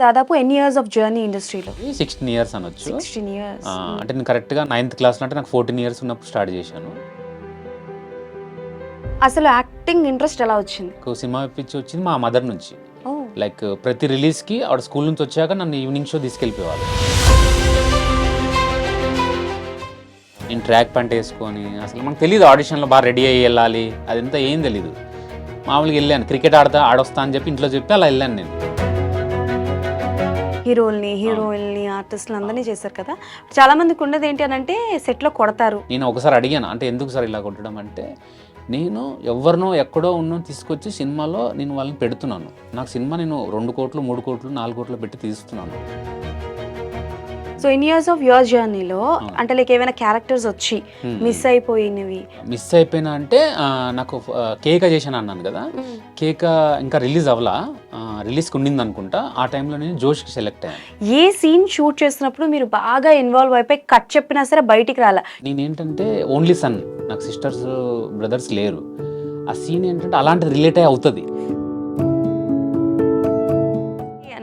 దాదాపు ఎన్ని years of journey ఇండస్ట్రీలో? 16 ఇయర్స్ అనొచ్చు. 16 ఇయర్స్. అంటే నేను కరెక్ట్గా 9th క్లాస్లో అంటే నాకు 14 ఇయర్స్ ఉన్నప్పుడు స్టార్ట్ చేశాను. అసలు యాక్టింగ్ ఇంట్రెస్ట్ ఎలా వచ్చింది? సినిమా పిచ్చి వచ్చింది మా మదర్ నుంచి. ఓ లైక్ ప్రతి రిలీజ్కి ఆవిడ స్కూల్ నుంచి వచ్చాక నన్ను ఈవినింగ్ షో తీసుకెళ్ళిపోవాలి. నేను ట్రాక్ ప్యాంట్ వేసుకొని అసలు మనకు తెలియదు ఆడిషన్లో బాగా రెడీ అయ్యి వెళ్ళాలి, అదంతా ఏం తెలీదు. మామూలుగా వెళ్ళాను, క్రికెట్ ఆడొస్తా అని చెప్పి ఇంట్లో చెప్పి అలా వెళ్ళాను నేను. హీరోయిన్ని ఆర్టిస్టులు అందరినీ చేశారు కదా. చాలా మందికి ఉన్నది ఏంటి అని అంటే సెట్లో కొడతారు. నేను ఒకసారి అడిగాను, అంటే ఎందుకు సార్ ఇలా కొట్టడం అంటే, నేను ఎవరినో ఎక్కడో ఉన్నో తీసుకొచ్చి సినిమాలో నేను వాళ్ళని పెడుతున్నాను. నాకు సినిమా నేను 2 కోట్లు 3 కోట్లు 4 కోట్లు పెట్టి తీస్తున్నాను. So in years of your జర్నీలో అంటే లైక్ ఏమైనా క్యారెక్టర్స్ వచ్చి మిస్ అయిపోయినవి? మిస్ అయిపోయినా అంటే నాకు కేక చేశాను అన్నాను కదా, కేక ఇంకా రిలీజ్ అవ్వలా, రిలీజ్కి ఉండింది అనుకుంటా. ఆ టైంలో నేను జోష్కి సెలెక్ట్ అయ్యాను. ఏ సీన్ షూట్ చేస్తున్నప్పుడు మీరు బాగా ఇన్వాల్వ్ అయిపోయి కట్ చెప్పినా సరే బయటికి రాలా? నేనేంటంటే ఓన్లీ సన్, నాకు సిస్టర్స్ బ్రదర్స్ లేరు. ఆ సీన్ ఏంటంటే అలాంటిది రిలేట్ అయ్యి అవుతుంది.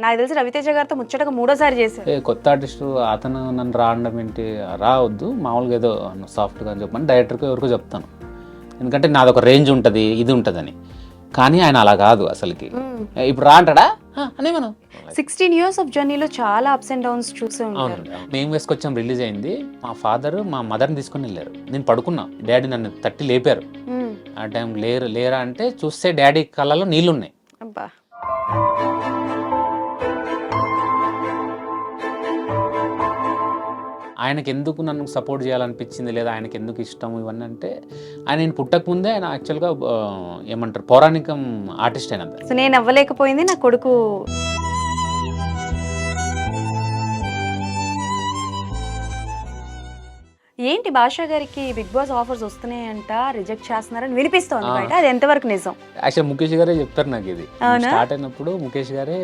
నాకు తెలిసి రవితేజ గారితో ముచ్చటగా 3వ సారి చేశారు. కొత్త ఆర్టిస్ట్ అతను నన్ను రావడం ఏంటి, రావద్దు మామూలుగా ఏదో సాఫ్ట్గా అని చెప్పని డైరెక్టర్కి ఎవరికో చెప్తాను, ఎందుకంటే నాది ఒక రేంజ్ ఉంటుంది ఇది ఉంటుందని. కానీ ఆయన అలా కాదు అసలుకి. ఇప్పుడు రా అంటాడా అని మనం 16 ఇయర్స్ ఆఫ్ జర్నీలో చాలా అప్స్ అండ్ డౌన్స్ చూసే ఉంటారు. మేము వేసుకొచ్చాం, రిలీజ్ అయింది. మా ఫాదర్ మా మదర్ని తీసుకొని వెళ్ళారు. నేను పడుకున్నా, డాడీ నన్ను తట్టి లేపారు. ఆ టైం లేరా అంటే చూస్తే డాడీ కళ్ళలో నీళ్ళున్నాయి. అబ్బా, ఆయనకి ఎందుకు నన్ను సపోర్ట్ చేయాలనిపించింది, లేదా ఆయనకి ఎందుకు ఇష్టం ఇవన్నీ అంటే, ఆయన నేను పుట్టకముందే ఆయన యాక్చువల్గా ఏమంటారు పౌరాణికం ఆర్టిస్ట్ అయినా. సో నేను అవ్వలేకపోయింది, నా కొడుకు. ఏంటి భాషా గారికి బిగ్ బాస్ ఆఫర్స్ వస్తున్నాయంట, రిజెక్ట్ చేస్తున్నారని వినిపిస్తోంది బయట, అది ఎంతవరకు నిజం? యాక్చువల్ ముఖేష్ గారే చెప్తారు నాకు ఇది. స్టార్ట్ అయినప్పుడు ముఖేష్ గారే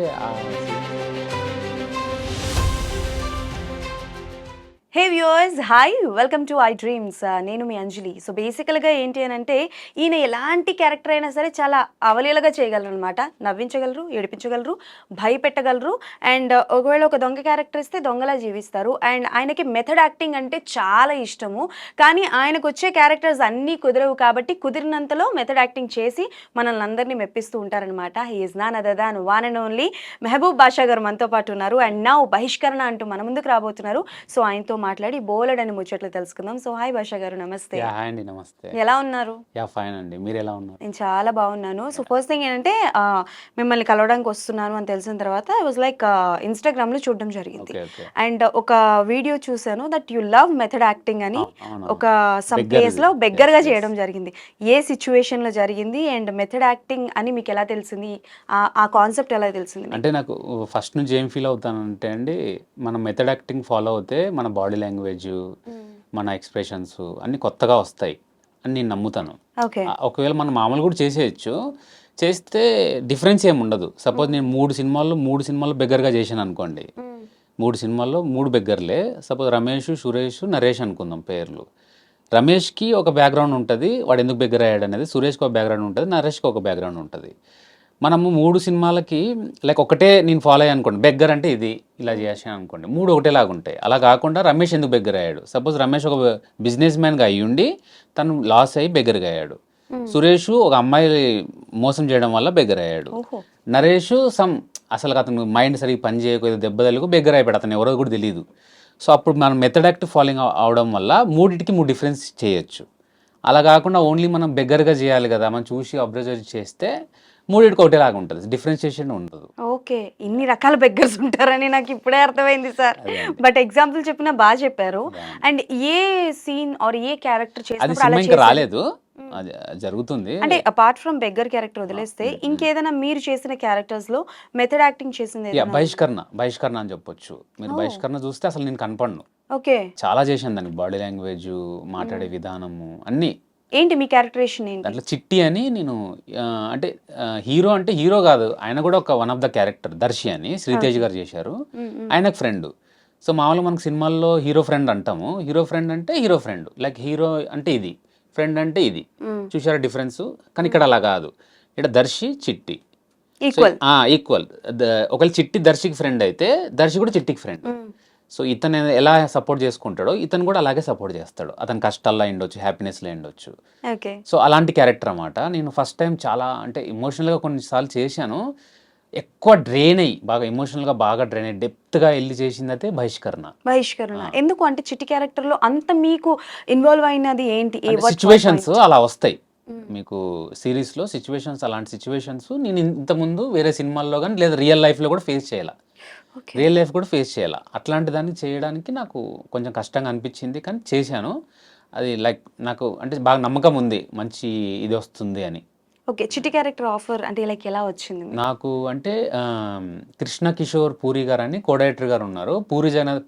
హే viewers, hi, welcome to I dreams. నేను మీ అంజలి. సో బేసికల్గా ఏంటి అని అంటే, ఈయన ఎలాంటి క్యారెక్టర్ అయినా సరే చాలా అవలీలగా చేయగలరు అనమాట. నవ్వించగలరు, ఏడిపించగలరు, భయపెట్టగలరు. అండ్ ఒకవేళ ఒక దొంగ క్యారెక్టర్ ఇస్తే దొంగలా జీవిస్తారు. అండ్ ఆయనకి మెథడ్ యాక్టింగ్ అంటే చాలా ఇష్టము. కానీ ఆయనకు వచ్చే క్యారెక్టర్స్ అన్నీ కుదరవు కాబట్టి కుదిరినంతలో మెథడ్ యాక్టింగ్ చేసి మనల్ని అందరినీ మెప్పిస్తూ ఉంటారనమాట. He is none other than one and only Mehboob Basha గారు మనతో పాటు ఉన్నారు. అండ్ నౌ బహిష్కరణ అంటూ మన ముందుకు రాబోతున్నారు. సో ఆయనతో మాట్లాడి బోలెడని ముచ్చట్లు తెలుసుకుందాం. సో హాయ్ భాషా గారు, నమస్తే. హాయ్ అండి, నమస్తే. ఎలా ఉన్నారు? ఫైన్ అండి, మీరు ఎలా ఉన్నారు? నేను చాలా బాగున్నాను. సో ఫస్ట్ థింగ్ ఏంటంటే, మిమ్మల్ని కలవడానికి వస్తున్నాను అని తెలిసిన తర్వాత ఐ వాజ్ లైక్ ఇన్స్టాగ్రామ్లో చూడడం జరిగింది. అండ్ ఒక వీడియో చూసాను that you love method acting అని. ఒక సమ్ ప్లేస్లో బెగ్గర్గా చేయడం జరిగింది. ఏ సిచ్యువేషన్లో జరిగింది అండ్ మెథడ్ యాక్టింగ్ అని మీకు ఎలా తెలిసింది? ఆ కాన్సెప్ట్ ఎలా తెలిసింది? అంటే నాకు ఫస్ట్ నుంచి ఏం ఫీల్ అవుతానంటే అండి, మనం మెథడ్ యాక్టింగ్ ఫాలో అవుతే మన బాడీ లాంగ్వేజ్, మన ఎక్స్ప్రెషన్స్ అన్ని కొత్తగా వస్తాయి అని నేను నమ్ముతాను. ఒకవేళ మనం మామూలు కూడా చేసేయచ్చు, చేస్తే డిఫరెన్స్ ఏమి ఉండదు. సపోజ్ నేను 3 సినిమాల్లో బెగ్గర్గా చేశాను అనుకోండి, 3 సినిమాల్లో 3 బెగ్గర్లే. సపోజ్ రమేష్, సురేష్, నరేష్ అనుకుందాం పేర్లు. రమేష్కి ఒక బ్యాక్గ్రౌండ్ ఉంటుంది, వాడు ఎందుకు బెగ్గర్ అయ్యాడు అనేది. సురేష్కి ఒక బ్యాక్గ్రౌండ్ ఉంటుంది, నరేష్కి ఒక బ్యాక్గ్రౌండ్ ఉంటుంది. మనము 3 సినిమాలకి లైక్ ఒకటే నేను ఫాలో అయ్యాను అనుకోండి, బెగ్గర్ అంటే ఇది ఇలా చేసాను అనుకోండి, 3 ఒకటేలాగా ఉంటాయి. అలా కాకుండా రమేష్ ఎందుకు బెగ్గర్ అయ్యాడు, సపోజ్ రమేష్ ఒక బిజినెస్ మ్యాన్గా అయ్యుండి తను లాస్ అయ్యి బెగ్గర్గా అయ్యాడు. సురేష్ ఒక అమ్మాయి మోసం చేయడం వల్ల బెగ్గర్ అయ్యాడు. నరేష్ అసలు అతను మైండ్ సరిగ్గా పని చేయకపోతే దెబ్బ తలుగు బెగ్గర్ అయిపోయాడు, అతను ఎవరో కూడా తెలియదు. సో అప్పుడు మనం మెథడ్ యాక్ట్ ఫాలోయింగ్ అవడం వల్ల 3టికి 3 డిఫరెన్స్ చేయొచ్చు. అలా కాకుండా ఓన్లీ మనం బెగ్గర్గా చేయాలి కదా, మనం చూసి అబ్జర్వ్ చేస్తే 3టికి ఒకటేలాగా ఉంటుంది, డిఫరెన్షియేషన్ ఉండదు. ఓకే, ఇన్ని రకాల బెగ్గర్స్ ఉంటారని నాకు ఇప్పుడే అర్థమైంది సార్. బట్ ఎగ్జాంపుల్ చెప్పినా బాగా చెప్పారు. And a scene or a character చేసినప్పుడు ఇంకా రాలేదు, జరుగుతుంది. అంటే అపార్ట్ ఫ్రమ్ బెగ్గర్ క్యారెక్టర్ వదిలేస్తే ఇంకేదైనా మీరు చేసిన క్యారెక్టర్స్ లో మెథడ్ యాక్టింగ్ చేసింది? బహిష్కరణ అని చెప్పొచ్చు. మీరు బహిష్కరణ చూస్తే అసలు నేను కనపడను. ఓకే, చాలా చేశాను దానికి, బాడీ లాంగ్వేజ్, మాట్లాడే విధానము అన్ని. ఏంటి మీ క్యారెక్టరేషన్ ఏంటి? దాంట్లో చిట్టి అని నేను, అంటే హీరో కాదు, ఆయన కూడా ఒక one of the character. Darshi అని శ్రీతేజ్ గారు చేశారు, ఆయనకు ఫ్రెండ్. సో మామూలుగా మనకు సినిమాల్లో హీరో ఫ్రెండ్ అంటాము, హీరో ఫ్రెండ్ అంటే హీరో ఫ్రెండ్, లైక్ హీరో అంటే ఇది, ఫ్రెండ్ అంటే ఇది. చూసారా డిఫరెన్స్? కానీ ఇక్కడ అలా కాదు, ఇక్కడ దర్శి చిట్టి. ఈక్వల్. ఈక్వల్. ఒకవేళ చిట్టి దర్శికి ఫ్రెండ్ అయితే దర్శి కూడా చిట్టికి ఫ్రెండ్. సో ఇతను ఎలా సపోర్ట్ చేసుకుంటాడో ఇతను కూడా అలాగే సపోర్ట్ చేస్తాడు. అతని కష్టాల్లో ఉండొచ్చు, హ్యాపీనెస్లో ఉండొచ్చు. ఓకే. సో అలాంటి క్యారెక్టర్ అన్నమాట. నేను ఫస్ట్ టైం చాలా అంటే ఎమోషనల్గా కొన్నిసార్లు చేశాను. ఎక్కువ డ్రైన్ అయ్యి బాగా ఎమోషనల్గా బాగా డ్రైన్ అయ్యి డెప్త్గా వెళ్ళి చేసిందైతే బహిష్కరణ. బహిష్కరణ ఎందుకు అంటే చిట్టి క్యారెక్టర్ లో అంత మీకు ఇన్వాల్వ్ అయినది ఏంటి? సిచ్యువేషన్స్ అలా వస్తాయి మీకు సిరీస్లో. సిచ్యువేషన్స్ అలాంటి సిచ్యువేషన్స్ నేను ఇంతకుముందు వేరే సినిమాల్లో కానీ లేదా రియల్ లైఫ్లో కూడా ఫేస్ చేయాలి. రియల్ లైఫ్ కూడా ఫేస్ చేయాలి. అట్లాంటి దాన్ని చేయడానికి నాకు కొంచెం కష్టంగా అనిపించింది, కానీ చేశాను. అది లైక్ నాకు అంటే బాగా నమ్మకం ఉంది మంచి ఇది వస్తుంది అని. ఓకే. చిట్టి క్యారెక్టర్ ఆఫర్ అంటే లైక్ ఎలా వచ్చింది మీకు? నాకు అంటే కృష్ణ కిషోర్ పూరి గారు అని కో-డైరెక్టర్ గారు ఉన్నారు.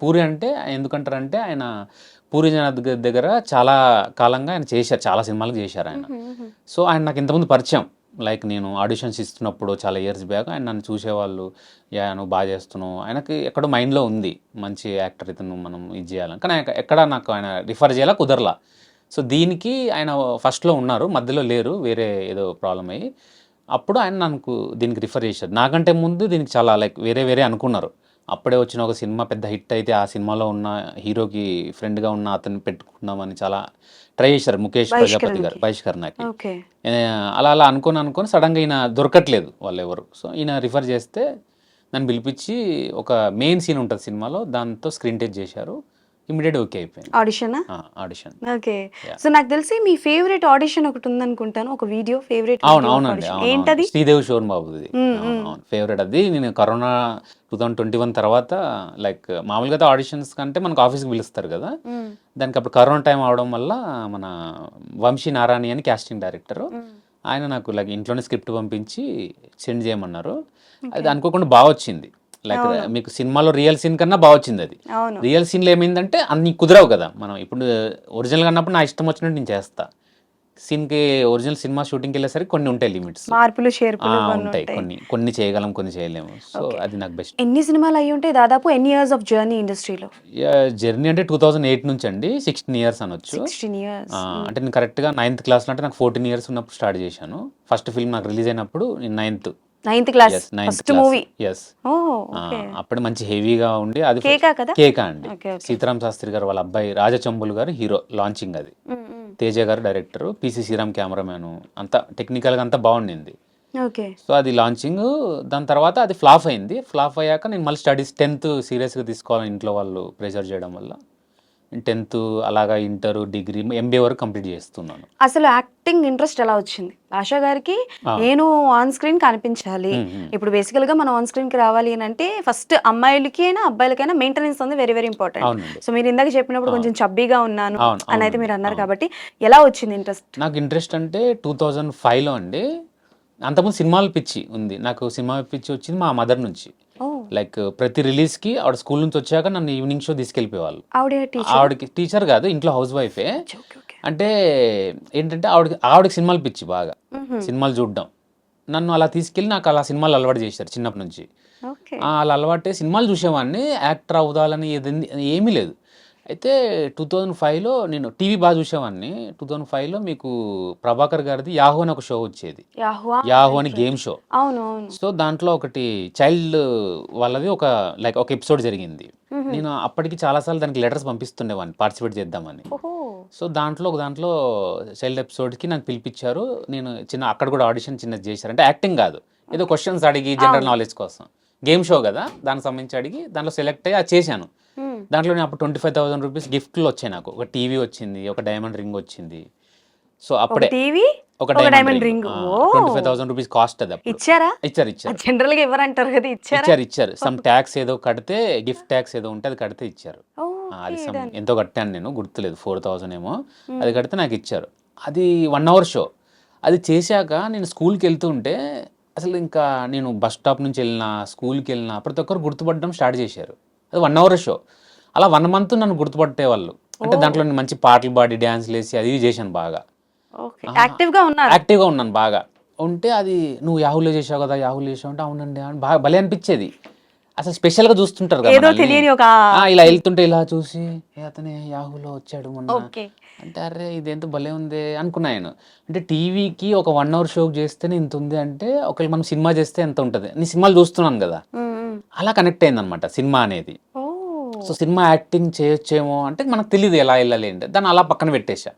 పూరి అంటే ఎందుకంటారంటే ఆయన పూరి జగన్నాథ్ దగ్గర చాలా కాలంగా ఆయన చేశారు, చాలా సినిమాలకు చేశారు ఆయన. సో ఆయన నాకు ఇంతకుముందు పరిచయం. లైక్ నేను ఆడిషన్స్ ఇస్తున్నప్పుడు చాలా ఇయర్స్ బ్యాక్ ఆయన నన్ను చూసేవాళ్ళు. నువ్వు బాగా చేస్తున్నావు, ఆయనకి ఎక్కడో మైండ్లో ఉంది మంచి యాక్టర్ ఇతను మనం ఇది చేయాలని, కానీ ఎక్కడ నాకు ఆయన రిఫర్ చేయాలా కుదరలా. సో దీనికి ఆయన ఫస్ట్లో ఉన్నారు, మధ్యలో లేరు, వేరే ఏదో ప్రాబ్లం అయ్యి. అప్పుడు ఆయన నాకు దీనికి రిఫర్ చేశారు. నాకంటే ముందు దీనికి చాలా లైక్ వేరే అనుకున్నారు. అప్పుడే వచ్చిన ఒక సినిమా పెద్ద హిట్ అయితే ఆ సినిమాలో ఉన్న హీరోకి ఫ్రెండ్గా ఉన్న అతన్ని పెట్టుకుందామని చాలా ట్రై చేశారు ముఖేష్ ప్రజాపతి గారు బహిష్కరణకి. అలా అనుకొని సడన్గా ఈయన దొరకట్లేదు వాళ్ళు ఎవరు. సో ఈయన రిఫర్ చేస్తే నన్ను పిలిపించి ఒక మెయిన్ సీన్ ఉంటుంది సినిమాలో, దాంతో స్క్రీన్ టెస్ట్ చేశారు. ఇమీడియట్ ఓకే అయిపోయింది. ఆడిషన్. ఓకే. సో నాకు తెలిసి మీ ఫేవరెట్ ఆడిషన్ ఒకటి ఉందనుకుంటాను, ఒక వీడియో ఫేవరెట్. అవునండి, ఏంటది? శ్రీదేవి శోభన్ బాబుది. ఫేవరెట్ అది. నేను కరోనా 2021 తర్వాత లైక్ మామూలుగా ఆడిషన్స్ కంటే మనకు ఆఫీస్కి పిలుస్తారు కదా, దానికి అప్పుడు కరోనా టైం అవడం వల్ల మన వంశీ నారాయణి అని కాస్టింగ్ డైరెక్టర్ ఆయన నాకు లైక్ ఇంట్లోనే స్క్రిప్ట్ పంపించి సెండ్ చేయమన్నారు. అది అనుకోకుండా బాగా వచ్చింది. లైక్ మీకు సినిమాలో రియల్ సీన్ కన్నా బాగా వచ్చింది అది. రియల్ సీన్లో ఏమైందంటే అన్ని కుదరవు కదా, మనం ఇప్పుడు ఒరిజినల్గా అన్నప్పుడు నా ఇష్టం వచ్చినట్టు నేను చేస్తా. సీన్కి ఒరిజినల్ సినిమా షూటింగ్కి వెళ్ళేసరికి కొన్ని ఉంటాయి లిమిట్స్, మార్పులు చేర్పులు ఉంటాయి. కొన్ని చేయగలం, కొన్ని చేయలేము. సో అది నాకు బెస్ట్. ఎన్ని సినిమాలు అయ్యి ఉంటాయి దాదాపు? ఎన్ని ఇయర్స్ ఆఫ్ జర్నీ ఇండస్ట్రీలో? జర్నీ అంటే 2008 నుంచి అండి, 16 ఇయర్స్ అనొచ్చు. 16 years. అంటే నేను కరెక్ట్గా 9th క్లాస్లో, అంటే నాకు 14 ఇయర్స్ ఉన్నప్పుడు స్టార్ట్ చేశాను. ఫస్ట్ ఫిల్మ్ నాకు రిలీజ్ అయినప్పుడు నేను 9th క్లాస్ ఫస్ట్ మూవీ. అప్పుడు మంచి హెవీగా ఉండి అది కేకా అండి. సీతారాం శాస్త్రి గారు వాళ్ళ అబ్బాయి రాజచంబులు గారు హీరో, లాంచింగ్ అది. తేజ గారు డైరెక్టర్, పిసి శ్రీరామ్ కెమెరామ్యాన్, అంతా టెక్నికల్గా అంతా బాగుండింది. సో అది లాంచింగ్. దాని తర్వాత అది ఫ్లాప్ అయింది. ఫ్లాప్ అయ్యాక నేను మళ్ళీ స్టడీస్ 10th సీరియస్గా తీసుకోవాలని ఇంట్లో వాళ్ళు ప్రెషర్ చేయడం వల్ల 10th అలాగా ఇంటర్, డిగ్రీ, ఎంబీఏ వరకు కంప్లీట్ చేస్తున్నాను. అసలు యాక్టింగ్ ఇంట్రెస్ట్ ఎలా వచ్చింది? ఆశా గారికి నేను ఆన్ స్క్రీన్ కనిపించాలి. ఇప్పుడు బేసికల్ గా మనం ఆన్ స్క్రీన్ కి రావాలి అని అంటే ఫస్ట్ అమ్మాయిలకి అయినా అబ్బాయిలకైనా మెయింటెనెన్స్ ఉంది వెరీ ఇంపార్టెంట్. సో మీరు ఇందాక చెప్పినప్పుడు కొంచెం చబ్బీగా ఉన్నాను అని అయితే మీరు అన్నారు కాబట్టి ఎలా వచ్చింది ఇంట్రెస్ట్? నాకు ఇంట్రెస్ట్ అంటే 2005లో అండి. అంతకుముందు సినిమాలు పిచ్చి ఉంది నాకు. సినిమా పిచ్చి వచ్చింది మా మదర్ నుంచి. లైక్ ప్రతి రిలీజ్కి ఆవిడ స్కూల్ నుంచి వచ్చాక నన్ను ఈవినింగ్ షో తీసుకెళ్ళిపోయేవాళ్ళు. ఆవిడకి టీచర్ కాదు, ఇంట్లో హౌస్ వైఫే. అంటే ఏంటంటే ఆవిడకి సినిమాలు పిచ్చి బాగా, సినిమాలు చూడడం. నన్ను అలా తీసుకెళ్ళి నాకు అలా సినిమాలు అలవాటు చేశారు చిన్నప్పటి నుంచి. అలా అలవాటే సినిమాలు చూసేవాడిని, యాక్టర్ అవుదాలని ఏమీ లేదు. అయితే 2005లో నేను టీవీ బాగా చూసేవాడిని. 2005లో మీకు ప్రభాకర్ గారిది యాహూ అని ఒక షో వచ్చేది, యాహూ అని గేమ్ షో. సో దాంట్లో ఒకటి చైల్డ్ వాళ్ళది ఒక లైక్ ఒక ఎపిసోడ్ జరిగింది. నేను అప్పటికి చాలాసార్లు దానికి లెటర్స్ పంపిస్తుండేవాడిని పార్టిసిపేట్ చేద్దామని. సో దాంట్లో చైల్డ్ ఎపిసోడ్కి నన్ను పిలిపించారు. నేను అక్కడ కూడా ఆడిషన్ చిన్నది చేశారు. అంటే యాక్టింగ్ కాదు, ఏదో క్వశ్చన్స్ అడిగి జనరల్ నాలెడ్జ్ కోసం, గేమ్ షో కదా దానికి సంబంధించి అడిగి దాంట్లో సెలెక్ట్ అయ్యి అది చేశాను. దాంట్లో నేను అప్పుడు 25,000 రూపీస్ గిఫ్ట్లు వచ్చాయి నాకు. ఒక టీవీ వచ్చింది, ఒక డైమండ్ రింగ్ వచ్చింది. సో అప్పుడే ఒక డైమండ్ రింగ్ 25,000 రూపీస్ కాస్ట్. అది ఇచ్చారు. జనరల్ గా ఎవరంటారు కదా, ఇచ్చారు. సమ్ ట్యాక్స్ ఏదో కడితే, గిఫ్ట్ ట్యాక్స్ ఏదో ఉంటే అది కడితే ఇచ్చారు. అది ఎంతో కట్టాను నేను, గుర్తులేదు, 4,000 ఏమో. అది కడితే నాకు ఇచ్చారు. అది 1 hour షో. అది చేశాక నేను స్కూల్కి వెళ్తుంటే అసలు ఇంకా నేను బస్ స్టాప్ నుంచి వెళ్ళినా, స్కూల్కి వెళ్ళినా ప్రతి ఒక్కరు గుర్తుపడడం స్టార్ట్ చేశారు. అది 1 hour షో. అలా 1 month నన్ను గుర్తుపట్టేవాళ్ళు. అంటే దాంట్లో నేను మంచి పాటలు పాడి డ్యాన్స్లు వేసి అది చేశాను బాగా. యాక్టివ్గా ఉన్నాను బాగా ఉంటే. అది నువ్వు యాహూలో చేసావు కదా, యాహూలో చేసావు అంటే అవునండి అని బాగా భలే అనిపించేది. అసలు స్పెషల్ గా చూస్తుంటారు కదా ఏదో మనల్ని. తెలియని ఒక ఇలా వెళ్తుంటే ఇలా చూసి అతనే యాహూలో వచ్చాడు మొన్న ఓకే. అంటే అరే ఇదేంతో భలే ఉంది అనుకున్నా నేను. అంటే టీవీకి ఒక 1 అవర్ షో చేస్తేనే ఇంత ఉంది అంటే ఒకవేళ మనం సినిమా చేస్తే ఎంత ఉంటుంది. నేను సినిమాలు చూస్తున్నాను కదా, అలా కనెక్ట్ అయిందనమాట సినిమా అనేది. ఓ సో సినిమా యాక్టింగ్ చేయొచ్చేమో అంటే మనకు తెలియదు ఎలా వెళ్ళాలి అంటే, దాన్ని అలా పక్కన పెట్టేశా.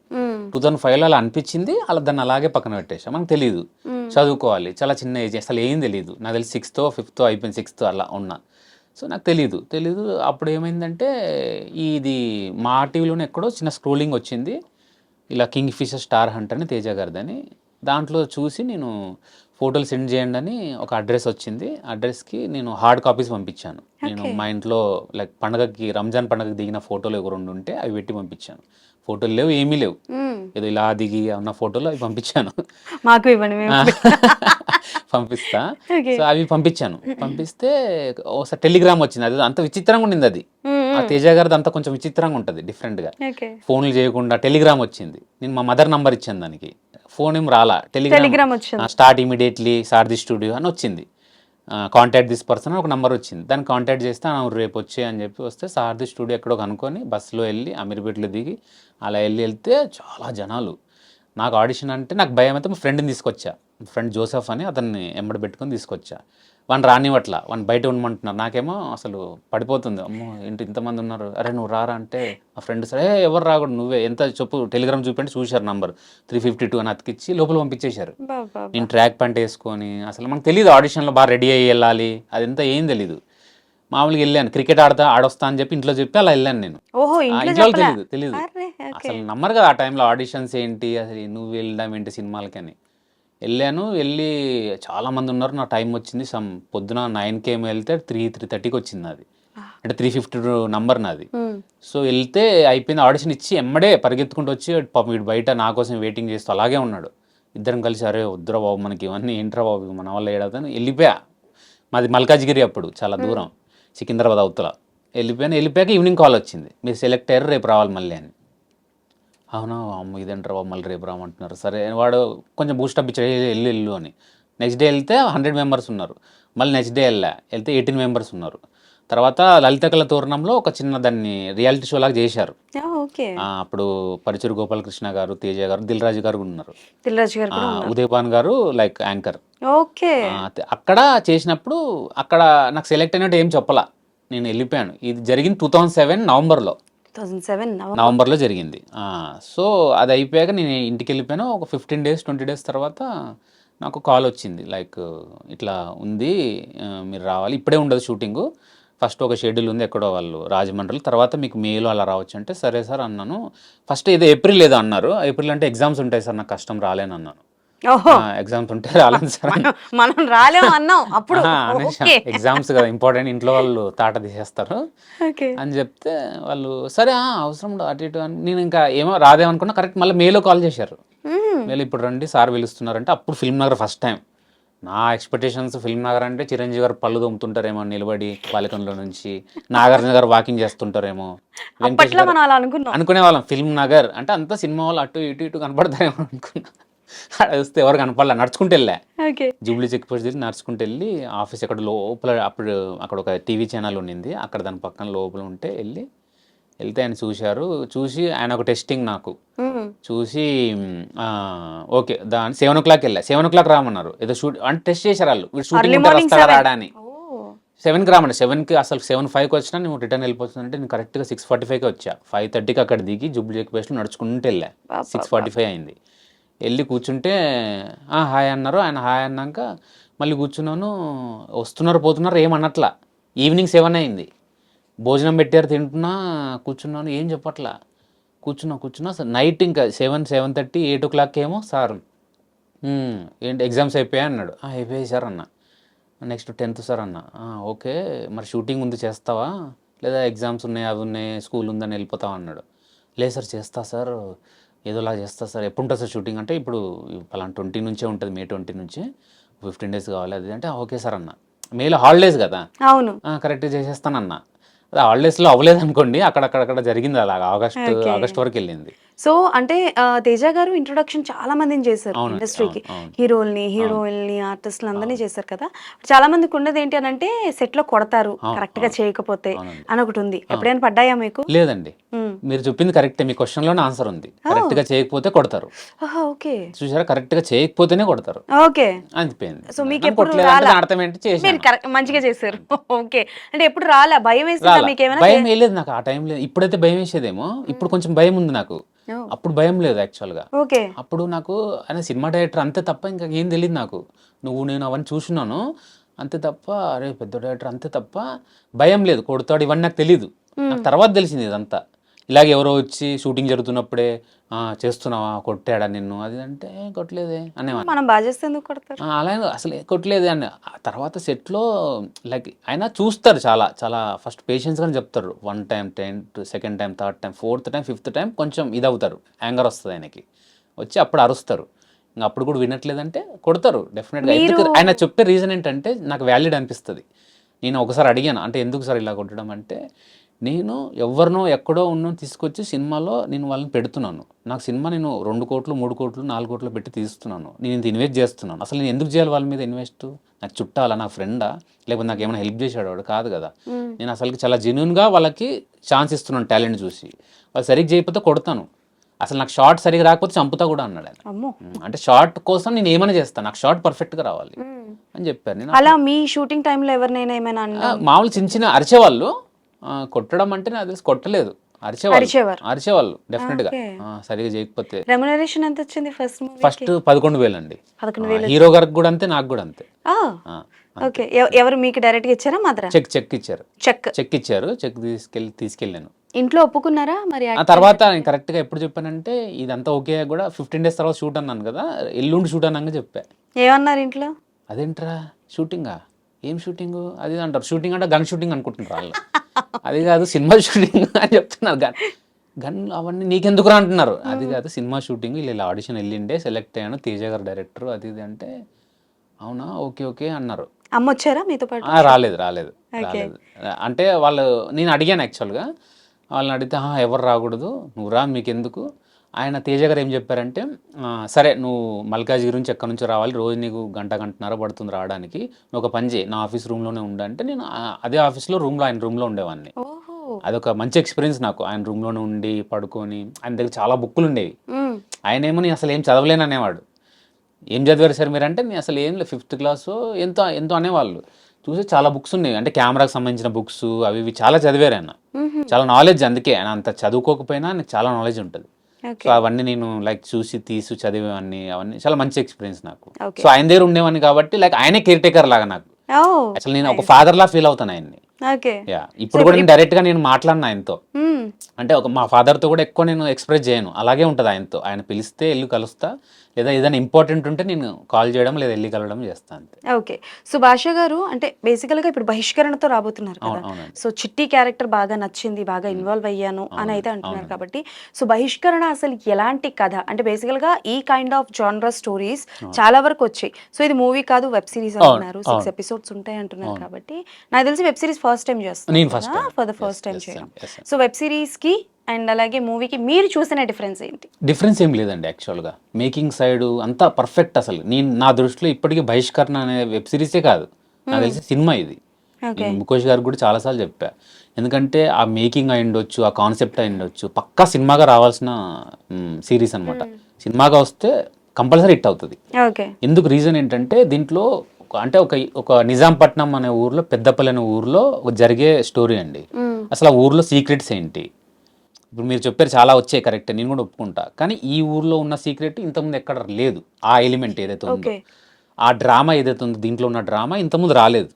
2005లో అలా అనిపించింది, అలా దాన్ని అలాగే పక్కన పెట్టేశా. మనకు తెలియదు, చదువుకోవాలి, చాలా చిన్న ఏజ్, అసలు ఏం తెలియదు. నాకు తెలిసి 6th 5th అయిపోయింది, 6th అలా ఉన్నా. సో నాకు తెలీదు. అప్పుడు ఏమైందంటే ఇది మా టీవీలోనే ఎక్కడో చిన్న స్క్రోలింగ్ వచ్చింది, ఇలా కింగ్ ఫిషర్ స్టార్ హంట్ అని తేజ గారిదని. దాంట్లో చూసి నేను ఫోటోలు సెండ్ చేయండి అని ఒక అడ్రస్ వచ్చింది. అడ్రస్కి నేను హార్డ్ కాపీస్ పంపించాను. నేను మా ఇంట్లో లైక్ పండగకి, రంజాన్ పండగకి దిగిన ఫోటోలు ఒక 2 ఉంటే అవి పెట్టి పంపించాను. ఫోటోలు లేవు, ఏమీ లేవు, ఏదో ఇలా దిగి ఉన్న ఫోటోలు అవి పంపించాను. మాకు ఇవ్వండి మేము. పంపిస్తా. సో అవి పంపించాను. పంపిస్తే ఒకసారి టెలిగ్రామ్ వచ్చింది. అది అంత విచిత్రంగా ఉండింది. అది ఆ తేజ గారిది అంతా కొంచెం విచిత్రంగా ఉంటుంది, డిఫరెంట్గా. ఫోన్లు చేయకుండా టెలిగ్రామ్ వచ్చింది. నేను మా మదర్ నంబర్ ఇచ్చాను దానికి, ఫోన్ ఏం రాలా, టెలిగ్రామ్ వచ్చింది. స్టార్ట్ ఇమీడియట్లీ సారథి స్టూడియో అని వచ్చింది. కాంటాక్ట్ దిస్ పర్సన్ అని ఒక నెంబర్ వచ్చింది. దాన్ని కాంటాక్ట్ చేస్తే రేపు వచ్చే అని చెప్పి వస్తే సారథి స్టూడియో ఎక్కడో కనుక్కొని బస్సులో వెళ్ళి అమీర్పేటలో దిగి అలా వెళ్తే చాలా జనాలు. నాకు ఆడిషన్ అంటే నాకు భయం అయితే మా ఫ్రెండ్ని తీసుకొచ్చా. ఫ్రెండ్ జోసెఫ్ అని అతన్ని ఎంబడి పెట్టుకొని తీసుకొచ్చా. వాడిని రానివ్వట్ల, వాడిని బయట ఉండమంటున్నారు. నాకేమో అసలు పడిపోతుంది, అమ్మో ఏంటి ఇంతమంది ఉన్నారు, అరే నువ్వు రారా అంటే మా ఫ్రెండ్ సరే ఎవరు రాకూడదు, నువ్వే ఎంత చెప్పు, టెలిగ్రామ్ చూపండి, చూశారు నంబర్ 352 అని అతికిచ్చి లోపల పంపించేశారు. నేను ట్రాక్ ప్యాంట్ వేసుకొని, అసలు మనకు తెలియదు ఆడిషన్లో బాగా రెడీ అయ్యి వెళ్ళాలి, అదంతా ఏం తెలీదు. మామూలుగా వెళ్ళాను, క్రికెట్ ఆడొస్తా అని చెప్పి ఇంట్లో చెప్పి అలా వెళ్ళాను నేను. ఇంట్లో తెలియదు అసలు నమ్మరు కదా ఆ టైంలో ఆడిషన్స్ ఏంటి, అసలు నువ్వు వెళ్ళడం ఏంటి సినిమాలకని. వెళ్ళి చాలామంది ఉన్నారు. నా టైం వచ్చింది పొద్దున 9 AM వెళ్తే 3:30కి వచ్చింది నాది, అంటే 352 నంబర్ నాది. సో వెళ్తే అయిపోయింది, ఆడిషన్ ఇచ్చి ఎమ్మడే పరిగెత్తుకుంటూ వచ్చి పాపం వీడు బయట నా కోసం వెయిటింగ్ చేస్తూ అలాగే ఉన్నాడు. ఇద్దరం కలిసి అరే వద్దురా బాబు మనకి ఇవన్నీ ఏంట్రా బాబు మన వల్ల ఏడాదని వెళ్ళిపోయా. మాది మల్కాజ్గిరి, అప్పుడు చాలా దూరం, సికింద్రాబాద్ అవతల. వెళ్ళిపోయాక ఈవినింగ్ కాల్ వచ్చింది, మీరు సెలెక్ట్ అయ్యారు, రేపు రావాలి మళ్ళీ అని. అవునా అమ్మ ఇదేంటారు బాబు మళ్ళీ రేపు రామంటున్నారు. సరే వాడు కొంచెం బూస్టప్ ఇచ్చాడు, వెళ్ళు అని. నెక్స్ట్ డే వెళ్తే 100 మెంబర్స్ ఉన్నారు. మళ్ళీ నెక్స్ట్ డే వెళ్తే 18 మెంబర్స్ ఉన్నారు. తర్వాత లలిత కళ తోరణంలో ఒక చిన్న దాన్ని రియాలిటీ షో లాగా చేశారు. అప్పుడు పరుచూరు గోపాలకృష్ణ గారు, తేజ గారు, దిల్ రాజు గారు ఉన్నారు, ఉదయభాన్ గారు లైక్ యాంకర్. అక్కడ చేసినప్పుడు అక్కడ నాకు సెలెక్ట్ అయినట్టు ఏం చెప్పలా, నేను వెళ్ళిపోయాను. ఇది జరిగింది 2007 నవంబర్లో జరిగింది. సో అది అయిపోయాక నేను ఇంటికి వెళ్ళిపోయాను. ఒక 15 days 20 days తర్వాత నాకు కాల్ వచ్చింది, లైక్ ఇట్లా ఉంది, మీరు రావాలి, ఇప్పుడే ఉండదు షూటింగు, ఫస్ట్ ఒక షెడ్యూల్ ఉంది ఎక్కడో వాళ్ళు రాజమండ్రిలో, తర్వాత మీకు మేలో అలా రావచ్చు అంటే సరే సార్ అన్నాను. ఫస్ట్ ఏదో ఏప్రిల్ ఏదో అన్నారు, ఏప్రిల్ అంటే ఎగ్జామ్స్ ఉంటాయి సార్, నాకు కష్టం రాలేను అన్నాను. ఎగ్జామ్స్ ఉంటే రాలేదు సార్, మనం రాలేము అన్నాం అప్పుడు. ఎగ్జామ్స్ కదా ఇంపార్టెంట్, ఇంట్లో వాళ్ళు తాట తీసేస్తారు అని చెప్తే వాళ్ళు సరే అవసరం అటు ఇటు అని నేను ఇంకా ఏమో రాదేమనుకున్నా. కరెక్ట్ మళ్ళీ మేలో కాల్ చేశారు, మేలో ఇప్పుడు రండి సార్ పిలుస్తున్నారంటే. అప్పుడు ఫిల్మ్ నగర్ ఫస్ట్ టైం. నా ఎక్స్పెక్టేషన్స్ ఫిల్మ్ నగర్ అంటే చిరంజీవి గారు పళ్ళు దొమ్ముతుంటారేమో నిలబడి బాలికన్లో నుంచి, నాగార్జున గారు వాకింగ్ చేస్తుంటారేమో, అనుకునే వాళ్ళం. ఫిల్మ్ నగర్ అంటే అంతా సినిమా వాళ్ళు అటు ఇటు కనపడతారేమో అనుకున్నా. వస్తే ఎవరు కనపడలే, నడుచుకుంటూ వెళ్ళా, జూబ్లీ చెక్ పోస్ట్ దగ్గర నడుచుకుంటూ వెళ్ళి ఆఫీస్ ఎక్కడ లోపల, అప్పుడు అక్కడ ఒక టీవీ ఛానల్ ఉండింది, అక్కడ దాని పక్కన లోపల ఉంటే వెళ్తే ఆయన చూసి ఆయన ఒక టెస్టింగ్ నాకు చూసి ఓకే దాని 7 o'clock వెళ్ళా. 7 o'clock రామన్నారు, ఏదో షూట్ అంటే టెస్ట్ చేశారు వాళ్ళు, వీడు షూటింగ్ వస్తారా రాడా అని. 7కి రామన్నా, 7కి అసలు 7:05కి వచ్చినా నువ్వు రిటర్న్ వెళ్ళిపోతుందంటే నేను కరెక్ట్గా 6:45కి వచ్చా. 5:30కి అక్కడ దిగి జూబ్లీ చెక్ పోస్ట్లో నడుచుకుంటూ వెళ్ళా. 6:45 అయింది. వెళ్ళి కూర్చుంటే హాయ్ అన్నారు. ఆయన హాయ్ అన్నాక మళ్ళీ కూర్చున్నాను. వస్తున్నారు పోతున్నారు ఏమన్నట్లా. ఈవినింగ్ 7 అయింది, భోజనం పెట్టారు, తింటున్నా, కూర్చున్నాను, ఏం చెప్పట్లా. కూర్చున్నా సార్ నైట్ ఇంకా 7:30 8 o'clock ఏమో సార్ ఏంటి ఎగ్జామ్స్ అయిపోయాయి అన్నాడు. అయిపోయాయి సార్ అన్న. నెక్స్ట్ 10th సార్ అన్న. ఓకే మరి షూటింగ్ ఉంది చేస్తావా, లేదా ఎగ్జామ్స్ ఉన్నాయి అవి ఉన్నాయి స్కూల్ ఉందని వెళ్ళిపోతావా అన్నాడు. లేదు సార్ చేస్తా సార్, ఏదోలా చేస్తా సార్. ఎప్పుడు ఉంటుంది సార్ షూటింగ్ అంటే ఇప్పుడు పలానా 20 నుంచే ఉంటుంది, May 20 నుంచి 15 days కావాలి అది అంటే ఓకే సార్ అన్న. మేలో హాలిడేస్ కదా, అవును కరెక్ట్గా చేసేస్తానన్నా. అదే హాలిడేస్లో అవ్వలేదు అనుకోండి, అక్కడక్కడ జరిగింది అలాగా, ఆగస్ట్ వరకు వెళ్ళింది. సో అంటే తేజ గారు ఇంట్రొడక్షన్ చాలా మందిని చేశారు అవునండి, ఇండస్ట్రీకి. అవును. హీరోల్ని, హీరోయిన్‌ని, ఆర్టిస్టులు అందరినీ చేశారు కదా! చాలా మందికి ఉన్నది ఏంటి అనంటే సెట్‌లో కొడతారు కరెక్ట్‌గా చేయకపోతే అవునండి. అని ఒకటి ఉంది. ఎప్పుడైనా పడ్డాయా మీకు? లేదండి, హ్మ్. మీరు చెప్పింది కరెక్టే. మీ క్వశ్చన్‌లోనే ఆన్సర్ ఉంది. కరెక్ట్‌గా చేయకపోతే కొడతారు. ఆహా! ఓకే. చూసారా, కరెక్ట్‌గా చేయకపోతేనే కొడతారు. ఓకే. అయిపోయింది. సో నన్ను మీకెప్పుడు కొట్టలేదంటే రాలా? దాని అర్థం ఏంటి, మీరు చేశాను. కరెక్ట్ మంచిగా చేశారు. ఓకే. అంటే ఎప్పుడు రాలా? భయమేసిందా రాలా. మీకేమైనా భయం వేయలేదు నాకు ఆ టైంలో. ఇప్పుడైతే భయం వేసేదేమో. ఇప్పుడు కొంచెం భయం ఉంది నాకు. ఓహ్! అప్పుడు భయం లేదు యాక్చువల్‌గా. ఓకే. అప్పుడు నాకు ఆయన సినిమా డైరెక్టర్ అంతే తప్ప ఇంకా ఏం తెలీదు నాకు. నేను అవన్నీ చూసున్నాను. అంతే తప్ప అరే పెద్ద డైరెక్టర్ అంతే తప్ప భయం లేదు. కొడతాడు ఇవన్నీ నాకు తెలీదు. నాకు తర్వాత తెలిసింది ఇదంతా. ఇలాగ ఎవరో వచ్చి షూటింగ్ జరుగుతున్నప్పుడే చేస్తున్నావా? కొట్టాడా నిన్ను? అది అంటే కొట్టలేదే అనేవాడిని. మనం బా చేస్తే ఎందుకు కొడతారు? అలా ఏం అసలు కొట్టలేదే అని. ఆ తర్వాత సెట్‌లో లైక్ ఆయన చూస్తారు చాలా, చాలా ఫస్ట్ పేషెన్స్‌గానే చెప్తారు. 1 time, second time, third time, fourth time, fifth time కొంచెం ఇదవుతారు. యాంగర్ వస్తది ఆయనకి. వచ్చి అప్పుడు అరుస్తారు. ఇంక అప్పుడు కూడా వినట్లేదంటే కొడతారు డెఫినెట్‌గా. మీరు ఎందుకు ఆయన చెప్పే రీజన్ ఏంటంటే నాకు వ్యాలిడ్ అనిపిస్తది. నేను ఒకసారి అడిగాను. అంటే ఎందుకు సార్ ఇలా కొట్టడం అంటే, నేను ఎవరినో ఎక్కడో ఉన్నోని తీసుకొచ్చి సినిమాలో నేను వాళ్ళని పెడుతున్నాను. నాకు సినిమా నేను 2,00,00,000, 3,00,00,000, 4,00,00,000 పెట్టి తీస్తున్నాను. నేను ఇంత ఇన్వెస్ట్ చేస్తున్నాను. అసలు నేను ఎందుకు చేయాలి వాళ్ళ మీద ఇన్వెస్ట్? నాకు చుట్టాలా? నా ఫ్రెండా? లేకపోతే నాకు ఏమైనా హెల్ప్ చేసాడు వాడు? కాదు కదా! నేను అసలుకి చాలా జెన్యూన్‌గా వాళ్ళకి ఛాన్స్ ఇస్తున్నాను టాలెంట్ చూసి. వాళ్ళు సరిగ్గా చేయకపోతే కొడతాను. అసలు నాకు షాట్ సరిగ్గా రాకపోతే చంపుతా కూడా అన్నాడు ఆయన. అమ్మో! అంటే షాట్ కోసం నేను ఏమైనా చేస్తాను. నాకు షాట్ పర్ఫెక్ట్‌గా రావాలి అని చెప్పారు. నేను అలా మీ షూటింగ్ టైమ్‌లో ఎవరినైనా ఏమైనా మామూలు చిన్న చిన్న అరిచేవాళ్ళు. కొట్టడం అంటే నాకు తెలిసి కొట్టలేదు. అరిచేవారు. అరిచేవాళ్ళు డెఫినెట్‌గా. ఓకే. సరిగ్గా చేయకపోతే. రెమ్యునరేషన్ ఎంత వచ్చింది ఫస్ట్ మూవీకి? ఫస్ట్ 11,000 అండి. 11,000 హీరో గారికి కూడా అంతే, నాకు కూడా అంతే. ఆ! ఆ, ఓకే. ఎవరు మీకు డైరెక్ట్‌గా ఇచ్చారా మదరా? చెక్ ఇచ్చారు. చెక్. చెక్ ఇచ్చారు. చెక్ తీసుకెళ్ళాను. ఇంట్లో ఒప్పుకున్నారా మరి ఆ యాక్టింగ్ తర్వాత చేస్తే? నేను కరెక్ట్‌గా ఎప్పుడు చెప్పానంటే ఇదంతా ఓకే కూడా 15 డేస్ తర్వాత షూట్ అన్నాను కదా! ఎల్లుండి షూట్ అనంగా చెప్పా. ఏమన్నారు ఇంట్లో? అదేంట్రా షూటింగా? ఏం షూటింగు? అది ఇది అంటారు. షూటింగ్ అంటే గన్ షూటింగ్ అనుకుంటున్నారు ఆళ్ళు. అది కాదు సినిమా షూటింగ్ అని చెప్తున్నారు. గన్ అవన్నీ నీకెందుకురా అంటున్నారు. అది కాదు సినిమా షూటింగ్, ఇలా ఆడిషన్ ఎళ్ళిండే సెలెక్ట్ అయ్యాను. తేజ గారు డైరెక్టర్ అది ఇది అంటే, అవునా ఓకే ఓకే అన్నారు. అమ్మొచ్చారా మీతో పాటు? రాలేదు. అంటే నేను అడిగాను యాక్చువల్‌గా. వాళ్ళని అడిగితే ఎవరు రాకూడదు. నువ్వు రా మీకెందుకు. ఆయన తేజ గారు ఏం చెప్పారంటే, సరే నువ్వు మల్కాజ్గిరి నుంచి ఎక్కడి నుంచో రావాలి. రోజు నీకు గంటన్నర పడుతుంది రావడానికి. నువ్వు ఒక పని చేయి. నా ఆఫీస్ రూమ్‌లోనే ఉండు అంటే నేను అదే ఆఫీస్‌లో ఆయన రూమ్‌లో ఉండేవాడిని. ఓహో! అదొక మంచి ఎక్స్‌పీరియన్స్ నాకు. ఆయన రూమ్‌లోనే ఉండి పడుకొని ఆయన దగ్గర చాలా బుక్కులుండేవి. హ్మ్. ఆయనేమో నేను అసలు ఏం చదవలేను అనేవాడు. ఏం చదివారు సార్ మీరంటే, నేను అసలు ఏం లేదు 5th క్లాసో ఎంతో ఎంతో అనేవాళ్ళు. చూసి చాలా బుక్స్ ఉన్నాయి. అంటే కెమెరాకి సంబంధించిన బుక్స్ అవి ఇవి చాలా చదివారు ఆయన. హుహు. చాలా నాలెడ్జ్, అందుకే ఆయన అంత చదువుకోకపోయినా నాకు చాలా నాలెడ్జ్ ఉంటుంది. So okay. అవన్నీ నేను లైక్ చూసి చదివేవాడిని. అవన్నీ చాలా మంచి ఎక్స్‌పీరియన్స్ నాకు. ఓకే. సో ఆయన దగ్గర ఉండేవాడిని కాబట్టి లైక్ ఆయనే కేర్ టేకర్ లాగా నాకు. ఓహ్! అసలు నేను ఒక ఫాదర్‌లా ఫీల్ అవుతాను ఆయన్ని. ఓకే. ఇప్పుడు కూడా నేను డైరెక్ట్‌గా మాట్లాడిన ఆయనతో. హ్మ్. అంటే మా ఫాదర్‌తో కూడా ఎక్కువ నేను ఎక్స్‌ప్రెస్ చేయను. అలాగే ఉంటది ఆయనతో. ఆయన పిలిస్తే ఎళ్లి కలుస్తా. లేదా ఏదైనా ఇంపార్టెంట్ ఉంటే నేను కాల్ చేయడం లేదా ఎళ్లి కలవడం చేస్తా అంతే. ఓకే. సో, భాష గారు అంటే బేసికల్‌గా ఇప్పుడు బహిష్కరణతో రాబోతున్నారు కదా! అవునండి. సో, చిట్టి క్యారెక్టర్ బాగా నచ్చింది, బాగా ఇన్వాల్వ్ అయ్యాను అని అయితే అంటున్నారు కాబట్టి, సో, బహిష్కరణ అసలు ఎలాంటి కథ? అంటే బేసికల్‌గా ఈ కైండ్ ఆఫ్ జానర్ స్టోరీస్ చాలా వరకు వచ్చాయి. సో, ఇది మూవీ కాదు వెబ్ సిరీస్ అంటున్నారు. 6 ఎపిసోడ్స్ ఉంటాయి అంటున్నారు కాబట్టి, నాకు తెలిసి వెబ్ సిరీస్ ఫస్ట్ టైం చేస్తున్నారు నేను ఫస్ట్ కదా! Time. For the first time Yes, చేయడం. yes, yes. సో, వెబ్ సిరీస్‌కి అండ్ అలాగే మూవీకి మీరు చూసిన డిఫరెన్స్ ఏంటి? డిఫరెన్స్ ఏం లేదండి యాక్చువల్‌గా. మేకింగ్ సైడ్ అంతా పర్ఫెక్ట్ అసలు. నా దృష్టిలో ఇప్పటికి 'బహిష్కరణ' అనే వెబ్ సిరీసే కాదు. నాకు తెలిసి సినిమా ఇది. ఓకే. నేను ముఖేష్ గారికి కూడా చాలా సార్లు చెప్పా. ఎందుకంటే ఆ మేకింగ్ అయ్యుండొచ్చు, ఆ కాన్సెప్ట్ అయ్యుండొచ్చు. పక్కా సినిమాగా రావాల్సిన సీరీస్ అనమాట. సినిమాగా వస్తే కంపల్సరీ హిట్ అవుతది. ఓకే. ఎందుకు రీజన్ ఏంటంటే దీంట్లో అంటే ఒక నిజాంపట్నం అనే ఊర్లో, పెద్దపల్లి అనే ఊర్లో జరిగే స్టోరీ అండి. అసలు ఆ ఊర్లో సీక్రెట్స్ ఏంటి? ఇప్పుడు మీరు చెప్పారు చాలా వచ్చాయి కరెక్టే, నేను కూడా ఒప్పుకుంటా. కానీ ఈ ఊర్లో ఉన్న సీక్రెట్ ఇంతకుముందు ఎక్కడ లేదు. ఆ ఎలిమెంట్ ఏదైతే ఉందో, ఓకే. ఆ డ్రామా ఏదైతే ఉందో, దీంట్లో ఉన్న డ్రామా ఇంతకుముందు రాలేదు.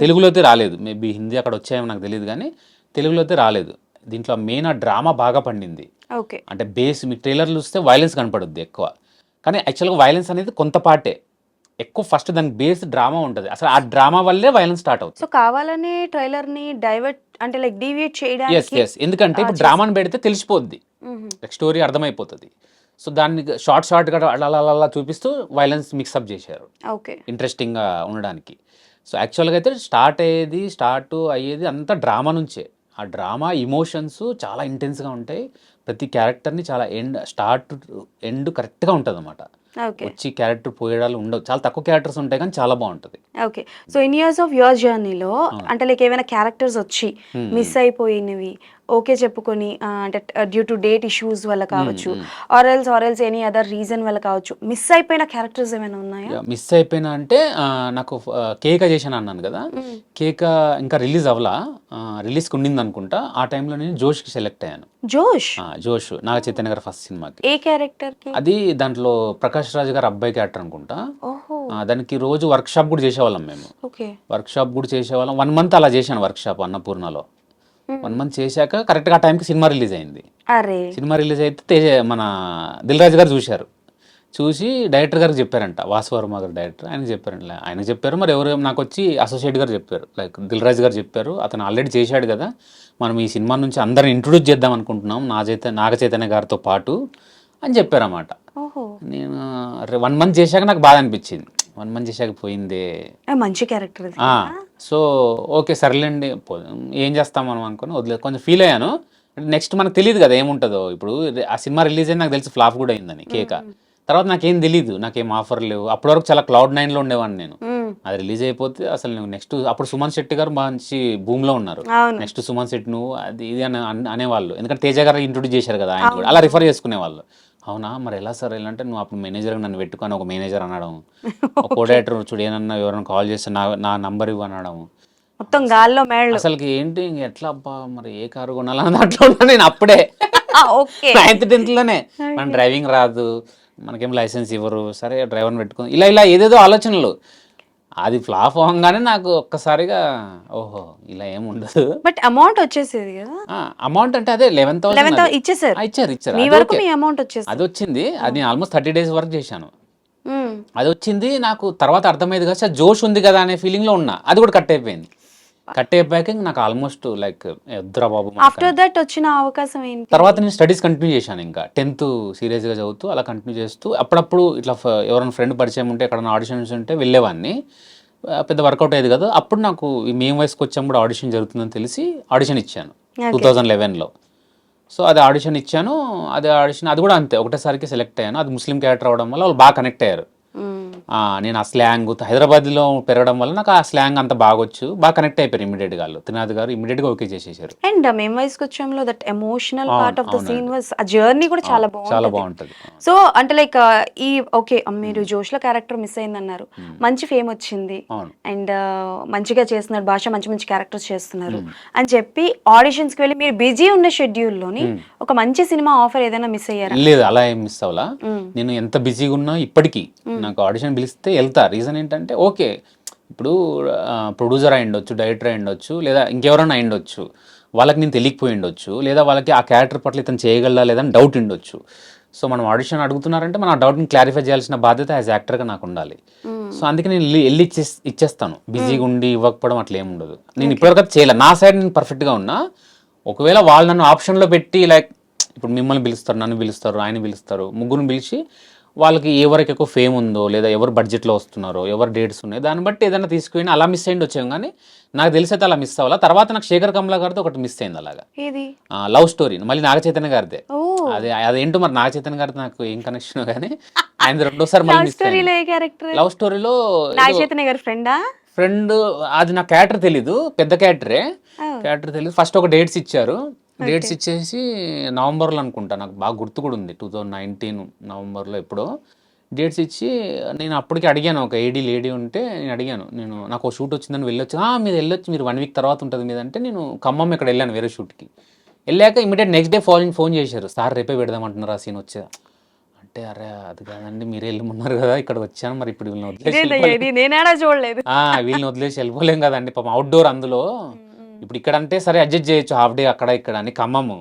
తెలుగులో అయితే రాలేదు. మేబీ హిందీ అక్కడ వచ్చాయేమో నాకు తెలియదు కానీ తెలుగులో అయితే రాలేదు. దీంట్లో మెయిన్ ఆ డ్రామా బాగా పండింది. ఓకే. అంటే బేస్ మీకు ట్రైలర్లు చూస్తే వైలెన్స్ కనపడుద్ది ఎక్కువ. కానీ యాక్చువల్గా వైలెన్స్ అనేది కొంత పార్టే. ఎక్కువ ఫస్ట్ దానికి బేస్ డ్రామా ఉంటుంది. అసలు ఆ డ్రామా వల్లే వైలెన్స్ స్టార్ట్ అవుతుంది. సో, కావాలనే ట్రైలర్‌ని డైవర్ట్ అంటే లైక్ డీవియేట్ చేయడానికి ఎందుకంటే ఇప్పుడు డ్రామాని పెడితే తెలిసిపోద్ది. హుహు. స్టోరీ అర్థమైపోతుంది. సో దాన్ని షార్ట్‌గా అలా చూపిస్తూ వైలెన్స్ మిక్సప్ చేశారు ఓకే. ఇంట్రెస్టింగ్‌గా ఉండడానికి. సో యాక్చువల్‌గా అయితే స్టార్ట్ అయ్యేది అంతా డ్రామా నుంచే. ఆ డ్రామా ఎమోషన్స్ చాలా ఇంటెన్స్‌గా ఉంటాయి. ప్రతి క్యారెక్టర్ని చాలా స్టార్ట్ ఎండ్ కరెక్ట్గా ఉంటుంది అనమాట. ఓకే. వచ్చి క్యారెక్టర్ పోయేడాలు ఉండవు, చాలా తక్కువ క్యారెక్టర్స్ ఉంటాయి కానీ చాలా బాగుంటుంది. Okay. So in years of your జర్నీలో అంటే లైక్ ఏమైనా క్యారెక్టర్స్ వచ్చి మిస్ అయిపోయినవి ఓకే చెప్పుకొని అంటే డ్యూ టు డేట్ ఇష్యూస్ వల్ల కావచ్చు, or else any other reason వల్ల కావచ్చు, మిస్ అయిపోయిన క్యారెక్టర్స్ ఏమైనా ఉన్నాయా? మిస్ అయిపోయినా అంటే నాకు కేక చేశాను అన్నాను కదా, కేక ఇంకా రిలీజ్ అవ్వలా, రిలీజ్కి ఉండింది అనుకుంటా. ఆ టైంలో నేను జోష్కి సెలెక్ట్ అయ్యాను. జోష్ నాగ చైతన్య గారి ఫస్ట్ సినిమాకి. ఏ క్యారెక్టర్? అది దాంట్లో ప్రకాష్ రాజ్ గారు అబ్బాయి క్యారెక్టర్ అనుకుంటా. దానికి రోజు వర్క్ షాప్ కూడా చేసేవాళ్ళం మేము. వర్క్ షాప్ కూడా చేసేవాళ్ళం. 1 month అలా చేశాను వర్క్ షాప్ అన్నపూర్ణలో. 1 month చేశాక కరెక్ట్గా ఆ టైంకి సినిమా రిలీజ్ అయింది. సినిమా రిలీజ్ అయితే మన దిల్ రాజు గారు చూశారు. చూసి డైరెక్టర్ గారికి చెప్పారంట, వాసువర్మ గారు డైరెక్టర్, ఆయనకి చెప్పారంట. ఆయనకు చెప్పారు, మరి ఎవరు నాకు వచ్చి అసోసియేట్ గారు చెప్పారు, లైక్ దిల్ రాజు గారు చెప్పారు, అతను ఆల్రెడీ చేశాడు కదా, మనం ఈ సినిమా నుంచి అందరిని ఇంట్రొడ్యూస్ చేద్దాం అనుకుంటున్నాం నాగ చైతన్య గారితో పాటు అని చెప్పారన్నమాట. నేను 1 month చేశాక నాకు బాధ అనిపించింది, 1 month చేశాక పోయిందే. మంచి క్యారెక్టర్. సో ఓకే సర్లేండి ఏం చేస్తాం మనం అనుకుని వదిలేదు. కొంచెం ఫీల్ అయ్యాను. నెక్స్ట్ మనకు తెలియదు కదా ఏముంటుందో. ఇప్పుడు ఆ సినిమా రిలీజ్ అయింది నాకు తెలిసి ఫ్లాప్ కూడా అయిందని కేక. తర్వాత నాకేం తెలీదు, నాకేం ఆఫర్ లేవు. అప్పటి వరకు చాలా Cloud 9లో ఉండేవాడిని నేను. అది రిలీజ్ అయిపోతే అసలు నువ్వు నెక్స్ట్ అప్పుడు సుమన్ శెట్టి గారు మంచి భూమిలో ఉన్నారు. నెక్స్ట్ సుమన్ శెట్టి నువ్వు అది ఇది అని అనేవాళ్ళు, ఎందుకంటే తేజ గారు ఇంట్రొడ్యూస్ చేశారు కదా, ఆయన కూడా అలా రిఫర్ చేసుకునేవాళ్ళు. అవునా మరి ఎలా సార్ ఎలా అంటే, నువ్వు అప్పుడు మేనేజర్ నన్ను పెట్టుకొని ఒక మేనేజర్ అనడం, ఒక కోడేటర్ చూడు ఏమన్నా ఎవరైనా కాల్ చేస్తే నా నంబర్ ఇవ్వ అనడం, మొత్తం గాల్లో మేళ్ళు. అసలుకి ఏంటి ఎట్లా అబ్బా మరి ఏ కారు కొనాలని అట్లా ఉన్నా నేను అప్పుడే 9th 10th లోనే. మన డ్రైవింగ్ రాదు, మనకేం లైసెన్స్ ఇవ్వరు, సరే డ్రైవర్ని పెట్టుకుని ఇలా ఏదేదో ఆలోచనలు. అది ఫ్లాప్ అవ్వగానే నాకు ఒక్కసారిగా ఓహో ఇలా ఏమి ఉండదు. బట్ అమౌంట్ వచ్చేసేది కదా. అమౌంట్ అంటే అదే 11,000 ఇచ్చారు. అది వచ్చింది. అది ఆల్మోస్ట్ 30 days వర్క్ చేశాను. అది వచ్చింది. నాకు తర్వాత అర్థమైంది కదా, జోష్ ఉంది కదా అనే ఫీలింగ్ లో ఉన్నా. అది కూడా కట్ అయిపోయింది. కట్ అయిపోయాక నాకు ఆల్మోస్ట్ లైక్ ఎద్దురా బాబు. ఆఫ్టర్ దట్ వచ్చిన అవకాశం ఏంటి? తర్వాత నేను స్టడీస్ కంటిన్యూ చేశాను. ఇంకా 10th సీరియస్గా చదువుతూ అలా కంటిన్యూ చేస్తూ అప్పుడప్పుడు ఇట్లా ఎవరైనా ఫ్రెండ్ పరిచయం ఉంటే ఎక్కడైనా ఆడిషన్స్ ఉంటే వెళ్ళేవాడిని. పెద్ద వర్కౌట్ అయ్యేది కదా. అప్పుడు నాకు మేము వయసుకు వచ్చాము ఆడిషన్ జరుగుతుందని తెలిసి ఆడిషన్ ఇచ్చాను 2011లో. సో అది ఆడిషన్ ఇచ్చాను. అది కూడా అంతే, ఒకటేసారికి సెలెక్ట్ అయ్యాను. అది ముస్లిం క్యారెక్టర్ అవడం వల్ల వాళ్ళు బాగా కనెక్ట్ అయ్యారు. నేను ఆ స్లాంగ్ హైదరాబాద్లో పెరగడం వల్ల నాకు ఆ స్లాంగ్ అంత బాగొచ్చు, బాగా కనెక్ట్ అయిపోయారు ఇమీడియట్గా. వాళ్ళు త్రినాథ్ గారు ఇమీడియట్గా ఓకే చేసేసారు. అండ్ మేము వయసుకు వచ్చాము that emotional part of the scene was, ఆ జర్నీ కూడా చాలా బాగుంటుంది. సో అంటే లైక్ ఈ ఓకే మీరు జోష్లో క్యారెక్టర్ మిస్ అయిందన్నారు, మంచి ఫేమ్ వచ్చింది అండ్ మంచిగా చేస్తున్నారు, భాష మంచి మంచి క్యారెక్టర్స్ చేస్తున్నారు అని చెప్పి ఆడిషన్స్కి వెళ్ళి మీరు బిజీ ఉన్న షెడ్యూల్లోని ఒక మంచి సినిమా ఆఫర్ ఏదైనా మిస్ అయ్యారా? లేదు, అలా ఏం మిస్ అవ్వాలా. నేను ఎంత బిజీగా ఉన్నా ఇప్పటికీ నాకు ఆడిషన్ పిలిస్తే వెళ్తా. రీజన్ ఏంటంటే ఓకే ఇప్పుడు ప్రొడ్యూసర్ అయి ఉండొచ్చు, డైరెక్టర్ అయి ఉండొచ్చు, లేదా ఇంకెవరైనా అయి ఉండొచ్చు, వాళ్ళకి నేను తెలియకపోయి ఉండొచ్చు, లేదా వాళ్ళకి ఆ క్యారెక్టర్ పట్ల ఇతను చేయగలదా లేదా అని డౌట్ ఉండొచ్చు. సో మనం ఆడిషన్ అడుగుతున్నారంటే మనం ఆ డౌట్ని క్లారిఫై చేయాల్సిన బాధ్యత యాజ్ యాక్టర్గా నాకు ఉండాలి. సో అందుకే నేను వెళ్ళి ఇచ్చేస్తాను. బిజీగా ఉండి ఇవ్వకపోవడం అట్లా ఏమి ఉండదు. నేను ఇప్పటివరకు చేయలేదు. నా సైడ్ నేను పర్ఫెక్ట్గా ఉన్నా. ఒకవేళ వాళ్ళు నన్ను ఆప్షన్లో పెట్టి లైక్ ఇప్పుడు మిమ్మల్ని పిలుస్తారు, నన్ను పిలుస్తారు, ఆయన పిలుస్తారు, ముగ్గురిని పిలిచి వాళ్ళకి ఎవరికి ఎక్కువ ఫేమ్ ఉందో, లేదా ఎవరు బడ్జెట్లో వస్తున్నారో, ఎవరు డేట్స్ ఉన్నాయో దాన్ని బట్టి ఏదైనా తీసుకుని అలా మిస్ అయ్యింది వచ్చాము. కానీ నాకు తెలిసైతే అలా మిస్ అవ్వాలా. తర్వాత నాకు శేఖర్ కమలా గారితో ఒకటి మిస్ అయింది అలాగా, లవ్ స్టోరీ, మళ్ళీ నాగ చైతన్య గారిదే. అదేంటో మరి నాగ చైతన్య గారితో నాకు ఏం కనెక్షన్ కానీ ఆయన రెండోసారి మళ్ళీ మిస్ అయింది. లవ్ స్టోరీలో ఫ్రెండ్, అది నా క్యారెక్టర్ తెలీదు, పెద్ద క్యారెక్టర్ తెలీదు. ఫస్ట్ ఒక డేట్స్ ఇచ్చారు. డేట్స్ ఇచ్చేసి నవంబర్లో అనుకుంటా, నాకు బాగా గుర్తు కూడా ఉంది, 2019 నవంబర్లో ఎప్పుడో డేట్స్ ఇచ్చి నేను అప్పటికి అడిగాను, ఒక లేడీ ఉంటే నేను అడిగాను, నాకు ఒక షూట్ వచ్చిందని వెళ్ళొచ్చు. మీరు వెళ్ళొచ్చు, మీరు 1 week తర్వాత ఉంటుంది మీద అంటే, నేను ఖమ్మం ఇక్కడ వెళ్ళాను వేరే షూట్కి. వెళ్ళాక ఇమీడియట్ నెక్స్ట్ డే ఫోన్ చేశారు, సార్ రేపే పెడదామంటున్నారు ఆ సీన్ వచ్చా అంటే. అరే అది కాదండి, మీరే వెళ్ళమన్నారు కదా, ఇక్కడ వచ్చాను, మరి ఇప్పుడు వీళ్ళని వదిలేసి వెళ్ళిపోలేం కదండి, పాపం అవుట్డోర్ అందులో. ఇప్పుడు ఇక్కడ అంటే సరే అడ్జస్ట్ చేయొచ్చు, హాఫ్ డే అక్కడ ఇక్కడ అని. ఖమ్మము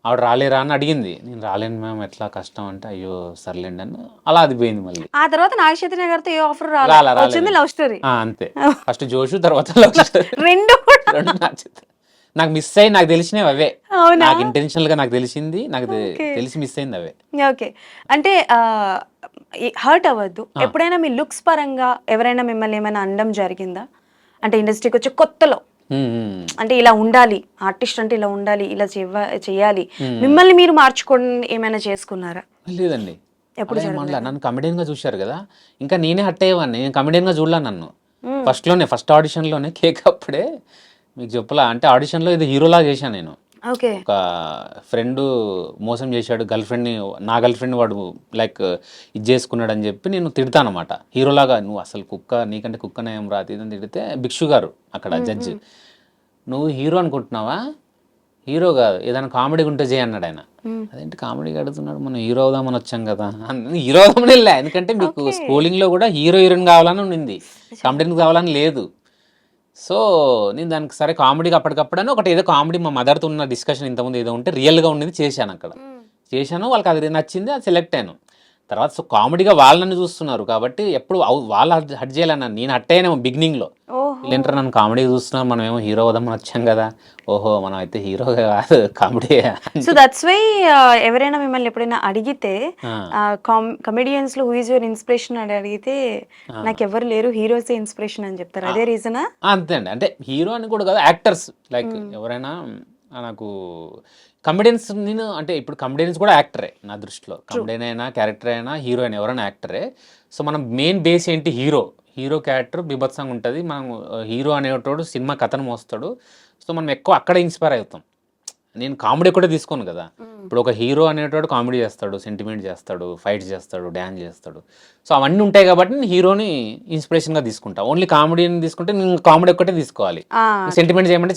ఆవిడ రాలేరా అని అడిగింది. నేను రాలేను మ్యామ్, ఎట్లా కష్టం అంటే, అయ్యో సర్లేండి అని అలా అది పోయింది. మళ్ళీ ఆ తర్వాత నాగ చైతన్య గారితో ఏ ఆఫర్ రాలేదు, లవ్ స్టోరీ అంతే. ఫస్ట్ జోషు, తర్వాత లవ్ స్టోరీ, రెండు నాకు మిస్ అయ్యి నాకు తెలిసినవి అవే. నాకు ఇంటెన్షనల్ గా నాకు తెలిసింది, నాకు తెలిసి మిస్ అయింది అవే. ఓకే, అంటే హర్ట్ అవ్వద్దు. ఎప్పుడైనా మీ లుక్స్ పరంగా ఎవరైనా మిమ్మల్ని ఏమైనా అనడం జరిగిందా? అంటే ఇండస్ట్రీకి వచ్చే కొత్తలో అంటే ఇలా ఉండాలి, ఆర్టిస్ట్ అంటే ఇలా ఉండాలి, ఇలా చేయాలి, మిమ్మల్ని మీరు మార్చుకోవడం ఏమైనా చేసుకున్నారా? లేదండి. ఎప్పుడు మళ్ళీ నన్ను కమెడియన్గా చూశారు కదా, ఇంకా నేనే హట్ అయ్యేవాడిని. నేను కమెడియన్గా చూడలా నన్ను. ఫస్ట్ ఆడిషన్లోనే కేక్ అప్పుడే మీకు చెప్పలా, అంటే ఆడిషన్లో ఇది హీరోలా చేశాను నేను. ఓకే. ఒక ఫ్రెండ్ మోసం చేశాడు నా గర్ల్ ఫ్రెండ్ వాడు లైక్ ఇది చేసుకున్నాడు అని చెప్పి నేను తిడతాను అనమాట హీరోలాగా. నువ్వు అసలు నీకంటే కుక్కనే ఏం రాదు ఇదని తిడితే భిక్షు గారు అక్కడ జడ్జి, నువ్వు హీరో అనుకుంటున్నావా? హీరో కాదు, ఏదైనా కామెడీ ఉంటే చేయి అన్నాడు ఆయన. అదేంటి కామెడీగా అడుగుతున్నాడు, మనం హీరో అవుదామని వచ్చాం కదా. హీరో అవుదామని వెళ్ళా, ఎందుకంటే మీకు స్కూలింగ్లో కూడా హీరోయిన్ కావాలని ఉండింది, కామెడీని కావాలని లేదు. సో నేను దానికి సరే కామెడీగా అప్పటికప్పుడు అని ఒకటి ఏదో కామెడీ మా మదర్తో ఉన్న డిస్కషన్ ఇంతకుముందు ఏదో ఉంటే రియల్గా ఉండేది చేశాను అక్కడ. చేశాను, వాళ్ళకి అది నచ్చింది, అది సెలెక్ట్ అయ్యాను. తర్వాత సో కామెడీగా వాళ్ళని చూస్తున్నారు కాబట్టి ఎప్పుడు వాళ్ళు హట్ చేయాలన్నా, నేను హట్ అయ్యానేమో బిగినింగ్లో. వీళ్ళంటారు నన్ను కామెడీగా చూస్తున్నారు, మనం ఏమో హీరో అవుదామని వచ్చాం కదా, ఓహో మనం అయితే హీరోగా కాదు కామెడీ. సో దట్స్ వై ఎవరైనా మిమ్మల్ని ఎప్పుడైనా అడిగితే కమెడియన్స్ లో హూ ఇస్ యువర్ ఇన్స్పిరేషన్ అని అడిగితే నాకు ఎవరు లేరు, హీరోస్ ఇన్స్పిరేషన్ అని చెప్తారు. అదే రీజనా? అంతే అండి. అంటే హీరో అని కూడా కాదు, యాక్టర్స్ లైక్ ఎవరైనా నాకు కమెడియన్స్, నేను అంటే ఇప్పుడు కమెడియన్స్ కూడా యాక్టరే నా దృష్టిలో. కమెడియన్ అయినా క్యారెక్టర్ అయినా హీరో అయినా ఎవరైనా యాక్టరే. సో మనం మెయిన్ బేస్ ఏంటి, హీరో క్యారెక్టర్ బీభత్సంగా ఉంటుంది. మనం హీరో అనేటోడు సినిమా కథను మోస్తాడు. సో మనం ఎక్కువ అక్కడే ఇన్స్పైర్ అవుతాం. నేను కామెడీ కూడా తీసుకోను కదా. ఇప్పుడు ఒక హీరో అనేటోడు కామెడీ చేస్తాడు, సెంటిమెంట్ చేస్తాడు, ఫైట్స్ చేస్తాడు, డ్యాన్స్ చేస్తాడు. సో అవన్నీ ఉంటాయి కాబట్టి నేను హీరోని ఇన్స్పిరేషన్గా తీసుకుంటా. ఓన్లీ కామెడీని తీసుకుంటే నేను కామెడీ ఒక్కటే తీసుకోవాలి, సెంటిమెంట్ చేయమంటే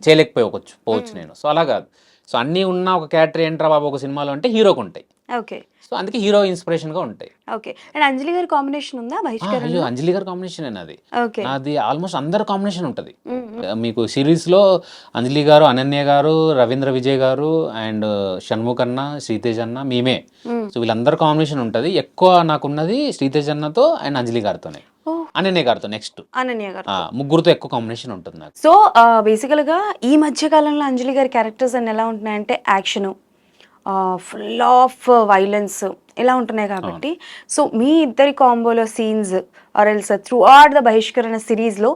చేయలేకపోవచ్చు నేను. సో అలా కాదు. సో అన్నీ ఉన్న ఒక క్యారెక్టర్ ఏంట్రా బాబు ఒక సినిమాలో అంటే హీరోకి ఉంటాయి. ఓకే. సో అందుకే హీరో ఇన్స్పిరేషన్గా ఉంటాయి. ఓకే. అండ్ అంజలి గారి కాంబినేషన్ ఉందా బహిష్కరణ? అంజలి గారి కాంబినేషన్ అది. ఓకే. అది ఆల్మోస్ట్ అందరు కాంబినేషన్ ఉంటుంది మీకు సిరీస్లో. అంజలి గారు, అనన్య గారు, రవీంద్ర విజయ్ గారు అండ్ షణ్ముఖ్ అన్న, శ్రీతేజ్ అన్న, మేమే. సో వీళ్ళందరూ కాంబినేషన్ ఉంటుంది. ఎక్కువ నాకున్నది శ్రీతేజ్ అన్నతో అండ్ అంజలి గారితోనే, అనన్య గారితో నెక్స్ట్, అనన్య గారు, ముగ్గురుతో ఎక్కువ కాంబినేషన్ ఉంటుంది నాకు. సో బేసికల్గా ఈ మధ్య కాలంలో అంజలి గారి క్యారెక్టర్స్ అన్ని ఎలా ఉంటున్నాయంటే యాక్షన్, ఫుల్ ఆఫ్ వైలెన్స్ ఇలా ఉంటున్నాయి కాబట్టి, సో మీ ఇద్దరి కాంబోలో scenes are else through are the Bahishkarana సిరీస్లో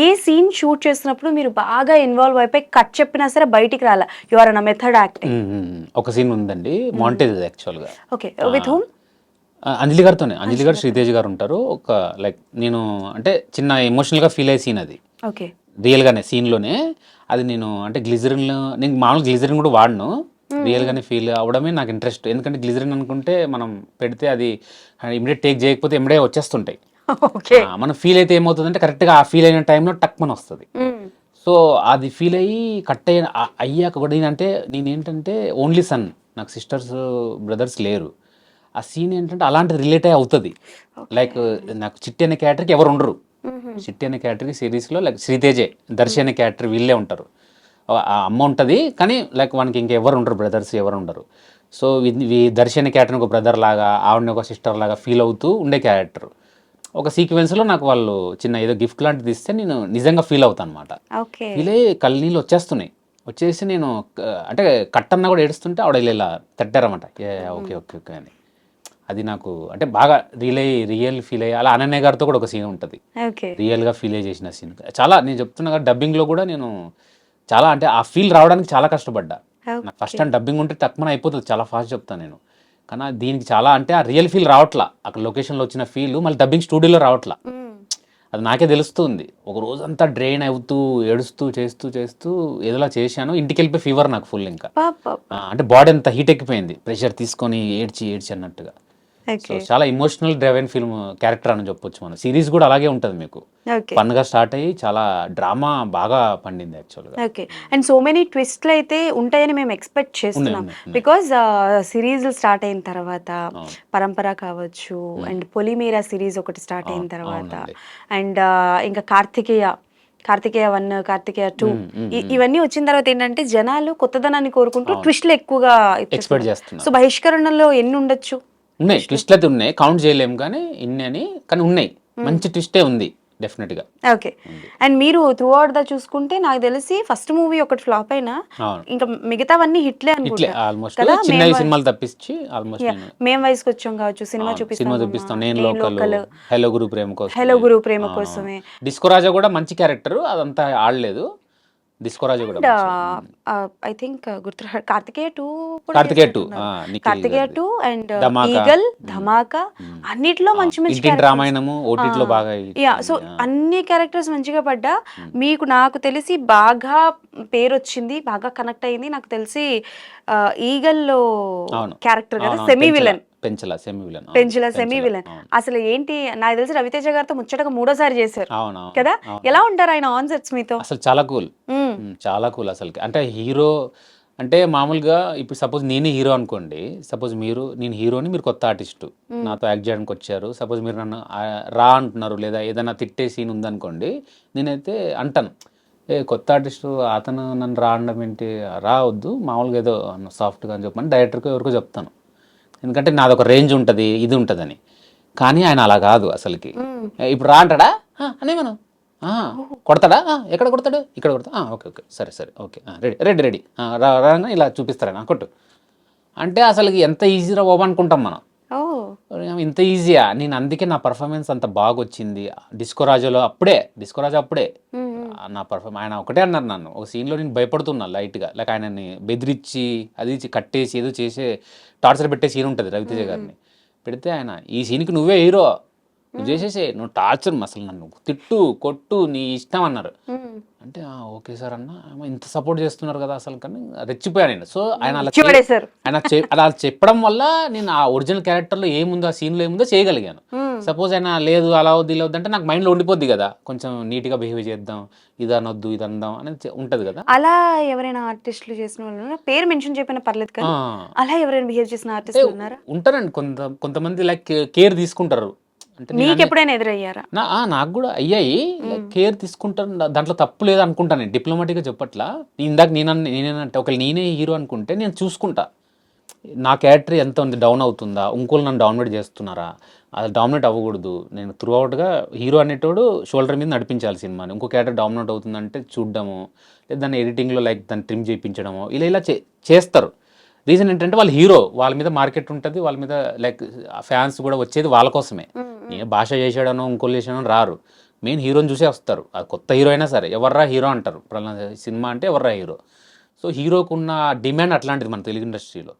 ఏ సీన్ షూట్ చేస్తున్నప్పుడు మీరు బాగా ఇన్వాల్వ్ అయిపోయి కట్ చెప్పినా సరే బయటికి రాలా, you are an method acting? ఒక సీన్ ఉందండి, మాంటేజ్ యాక్చువల్గా. ఓకే. With whom? అంజలి గారితోనే. అంజలి గారు, శ్రీతేజ్ గారు ఉంటారు. ఒక లైక్ నేను అంటే చిన్న ఎమోషనల్గా ఫీల్ అయ్యే సీన్ అది. ఓకే. రియల్గానే సీన్లోనే అది నేను అంటే నేను మామూలుగా గ్లిజరిన్ కూడా వాడను, రియల్గానే ఫీల్ అవడమే నాకు ఇంట్రెస్ట్. ఎందుకంటే గ్లిజరిన్ అనుకుంటే మనం పెడితే అది ఇమిడియట్ టేక్ చేయకపోతే ఇమిడియట్ వచ్చేస్తుంటాయి. మనం ఫీల్ అయితే ఏమవుతుందంటే కరెక్ట్గా ఆ ఫీల్ అయిన టైంలో టక్ మన వస్తుంది. సో అది ఫీల్ అయ్యి కట్ అయ్యాక కూడా నేనేంటంటే ఓన్లీ సన్, నాకు సిస్టర్స్ బ్రదర్స్ లేరు. ఆ సీన్ ఏంటంటే అలాంటిది రిలేట్ అయ్యి అవుతుంది. లైక్ నాకు చిట్టి అనే క్యారెక్టర్కి ఎవరు ఉండరు. చిట్టి అనే క్యారెక్టర్కి సిరీస్లో లైక్ శ్రీతేజే, దర్శి అనే క్యారెక్టర్ వీళ్ళే ఉంటారు. ఆ అమ్మ ఉంటుంది కానీ లైక్ వానికి ఇంకెవరు ఉండరు, బ్రదర్స్ ఎవరు ఉండరు. సో దర్శి అనే క్యారెక్టర్ ఒక బ్రదర్ లాగా, ఆవిడని ఒక సిస్టర్ లాగా ఫీల్ అవుతూ ఉండే క్యారెక్టర్. ఒక సీక్వెన్స్లో నాకు వాళ్ళు చిన్న ఏదో గిఫ్ట్ లాంటిది ఇస్తే నేను నిజంగా ఫీల్ అవుతాను అనమాట. ఫీల్ అయ్యి కళ్ళనీళ్ళు వచ్చేసి నేను అంటే కట్టన్నా కూడా ఏడుస్తుంటే ఆవిడ ఇలా తట్టారన్నమాట. ఓకే ఓకే ఓకే అని. అది నాకు అంటే బాగా రియల్ ఫీల్ అయ్యి, అలా అనన్య గారితో కూడా ఒక సీన్ ఉంటుంది రియల్గా ఫీల్ అయ్యి చేసిన సీన్. చాలా నేను చెప్తున్నా కదా, డబ్బింగ్లో కూడా నేను చాలా అంటే ఆ ఫీల్ రావడానికి చాలా కష్టపడ్డా. నాకు ఫస్ట్ టైం డబ్బింగ్ ఉంటే తక్కువ అయిపోతుంది, చాలా ఫాస్ట్ చెప్తాను నేను. కానీ దీనికి చాలా అంటే ఆ రియల్ ఫీల్ రావట్లా, అక్కడ లొకేషన్లో వచ్చిన ఫీల్ మళ్ళీ డబ్బింగ్ స్టూడియోలో రావట్లా. అది నాకే తెలుస్తుంది. ఒక రోజంతా డ్రైన్ అవుతూ ఏడుస్తూ చేస్తూ ఏదోలా చేశాను. ఇంటికి వెళ్ళిపోయి ఫీవర్ నాకు ఫుల్. ఇంకా అంటే బాడీ అంతా హీట్ ఎక్కిపోయింది, ప్రెషర్ తీసుకొని ఏడ్చి అన్నట్టుగా. సో చాలా ఇమోషనల్ డ్రైవెన్ ఫిల్మ్ క్యారెక్టర్ అని చెప్పొచ్చు. మన సిరీస్ కూడా అలాగే ఉంటుంది, మీకు ఫన్ గా స్టార్ట్ అయ్యి చాలా డ్రామా బాగా పండింది యాక్చువల్గా. ఓకే. అండ్ సో మెనీ ట్విస్ట్లు అయితే ఉంటాయని మేము ఎక్స్పెక్ట్ చేస్తున్నాం. బికాజ్ సిరీస్ స్టార్ట్ అయిన తర్వాత పరంపర కావచ్చు, అండ్ పొలిమేరా సిరీస్ ఒకటి స్టార్ట్ అయిన తర్వాత, అండ్ ఇంకా కార్తికేయ 1, కార్తికేయ 2 ఇవన్నీ వచ్చిన తర్వాత ఏంటంటే జనాలు కొత్తదనాన్ని కోరుకుంటూ ట్విస్ట్లు ఎక్కువగా ఎక్స్పెక్ట్ చేస్తున్నారు. సో బహిష్కరణలో ఎన్ని ఉండొచ్చు? ఉన్నాయి, ట్విస్ట్లు అయితే ఉన్నాయి, కౌంట్ చేయలేము కానీ కానీ ఉన్నాయి. మంచి ట్విస్టే ఉంది డెఫినెట్గా. ఓకే. అండ్ మీరు త్రూ అవుట్ దా చూసుకుంటే నాకు తెలిసి ఫస్ట్ మూవీ ఒకటి ఫ్లాప్ అయినా ఇంకా మిగతావన్నీ హిట్లే అనుకుంటా. ఆల్మోస్ట్ చిన్న సినిమాలు తప్పించి ఆల్మోస్ట్ మేం వయసుకి వచ్చాం కావచ్చు, సినిమా చూపిస్తాం, నేను లోకల్, హలో గురు ప్రేమ కోసమే, డిస్కో రాజా కూడా మంచి క్యారెక్టర్, అదంతా ఆడలేదు. డిస్కోరాజు కూడా అండ్ మంచి ఐ థింక్ గుర్తు కార్తికేయ 2 కూడా కార్తికేయ 2 చేసినట్టున్నారు. నిఖిల్ కార్తికేయ గారిది 2 అండ్ ధమాకా ఈగల్, ధమాకా అన్నిట్లో మంచి మంచి ఇంటింటి క్యారెక్టర్స్. రామాయణము ఓటీటీలో బాగా యా సో ఇచ్చింది. అన్ని క్యారెక్టర్స్ మంచిగా పడ్డా మీకు నాకు తెలిసి బాగా పేరు వచ్చింది, బాగా కనెక్ట్ అయింది నాకు తెలిసి ఈగల్లో అవును క్యారెక్టర్ కదా, అవును semi villain. Penchala semi villain Penchula semi villain అసలు ఏంటి, నాకు తెలిసి రవితేజ గారితో ముచ్చటగా 3వ సారి చేశారు అవును కదా. అవును ఎలా ఉంటారు ఆయన ఆన్ సెట్స్ మీతో? అసలు చాలా కూల్ చాలా కూల్ అసలుకి. అంటే హీరో అంటే మామూలుగా ఇప్పుడు సపోజ్ నేనే హీరో అనుకోండి, సపోజ్ నేను హీరోని, మీరు కొత్త ఆర్టిస్టు నాతో యాక్ట్ చేయడానికి వచ్చారు, సపోజ్ మీరు నన్ను రా అంటున్నారు లేదా ఏదైనా తిట్టే సీన్ ఉందనుకోండి, నేనైతే అంటాను కొత్త ఆర్టిస్టు అతను నన్ను రా అనడం ఏంటి, రా వద్దు మామూలుగా ఏదో సాఫ్ట్గా అని చెప్పమని డైరెక్టర్కి ఎవరికో చెప్తాను. ఎందుకంటే నాది ఒక రేంజ్ ఉంటుంది ఇది ఉంటుందని. కానీ ఆయన అలా కాదు అసలుకి. ఇప్పుడు రా అంటాడా అనే మనం కొడతాడా ఎక్కడ కొడతాడు ఇక్కడ కొడతా ఓకే ఓకే సరే సరే ఓకే రెడీ రెడీ రెడీ రాగా ఇలా చూపిస్తారా కొట్టు అంటే అసలుకి ఎంత ఈజీరా బాబు అనుకుంటాం మనం. ఇంత ఈజీయా, నేను అందుకే నా పర్ఫార్మెన్స్ అంత బాగా వచ్చింది డిస్కోరాజులో. డిస్కోరాజు అప్పుడే నా పర్ఫార్మెన్స్ ఆయన ఒకటే అన్నారు నన్ను ఒక సీన్లో, నేను భయపడుతున్నా లైట్గా, లైక్ ఆయనని బెదిరించి అది కట్టేసి ఏదో చేసే టార్చర్ పెట్టే సీన్ ఉంటుంది రవితేజ గారిని పెడితే, ఆయన ఈ సీన్కి నువ్వే హీరో, నువ్వు చేసేసే, నువ్వు టార్చర్ అసలు నన్ను తిట్టు కొట్టు నీ ఇష్టం అన్నారు. అంటే ఓకే సార్ అన్న, ఇంత సపోర్ట్ చేస్తున్నారు కదా అసలు, కానీ రెచ్చిపోయాను నేను. సో ఆయన అలా చెప్పడం వల్ల నేను ఆ ఒరిజినల్ క్యారెక్టర్లో ఏముందో, ఆ సీన్లో ఏముందో చేయగలిగాను. సపోజ్ ఆయన లేదు అలా వద్దు ఇలా వద్దు అంటే నాకు మైండ్లో ఉండిపోద్ది కదా, కొంచెం నీట్గా బిహేవ్ చేద్దాం, ఇది అనొద్దు ఇది అందాం అనేది ఉంటుంది కదా. అలా ఎవరైనా ఆర్టిస్టులు చేసిన వాళ్ళు పేరు మెన్షన్ చెప్పినా పర్లేదు కానీ అలా ఎవరైనా బిహేవ్ చేసిన ఆర్టిస్టులు ఉన్నారా? ఉంటారండి కొంతమంది లైక్ కేర్ తీసుకుంటారు. అంటే మీకు ఎప్పుడైనా ఎదురయ్యారా? నాకు కూడా అయ్యాయి, కేర్ తీసుకుంటాను, దాంట్లో తప్పు లేదు అనుకుంటాను. నేను డిప్లొమాటిక్గా చెప్పట్లా. ఇందాక నేనేనంటే ఒకవేళ నేనే హీరో అనుకుంటే నేను చూసుకుంటా నా క్యారెక్టర్ ఎంత ఉంది, డౌన్ అవుతుందా, ఇంకోళ్ళు నన్ను డామినేట్ చేస్తున్నారా, అది డామినేట్ అవ్వకూడదు. నేను త్రూ అవుట్గా హీరో అనేటోడు షోల్డర్ మీద నడిపించాలి సినిమాని. ఇంకో క్యారెక్టర్ డామినేట్ అవుతుందంటే చూడడము, లేదా దాన్ని ఎడిటింగ్లో లైక్ దాన్ని ట్రిమ్ చేయించడము, ఇలా చేస్తారు. రీజన్ ఏంటంటే వాళ్ళు హీరో, వాళ్ళ మీద మార్కెట్ ఉంటుంది, వాళ్ళ మీద లైక్ ఫ్యాన్స్ కూడా వచ్చేది వాళ్ళ కోసమే. నేను భాష చేసాడనో ఇంకోళ్ళు చేసాడనో రారు, మెయిన్ హీరోని చూసే వస్తారు. అది కొత్త హీరో అయినా సరే ఎవర్రా హీరో అంటారు. సినిమా అంటే ఎవర్రా హీరో. సో హీరోకు ఉన్న డిమాండ్ అట్లాంటిది మన తెలుగు ఇండస్ట్రీలో.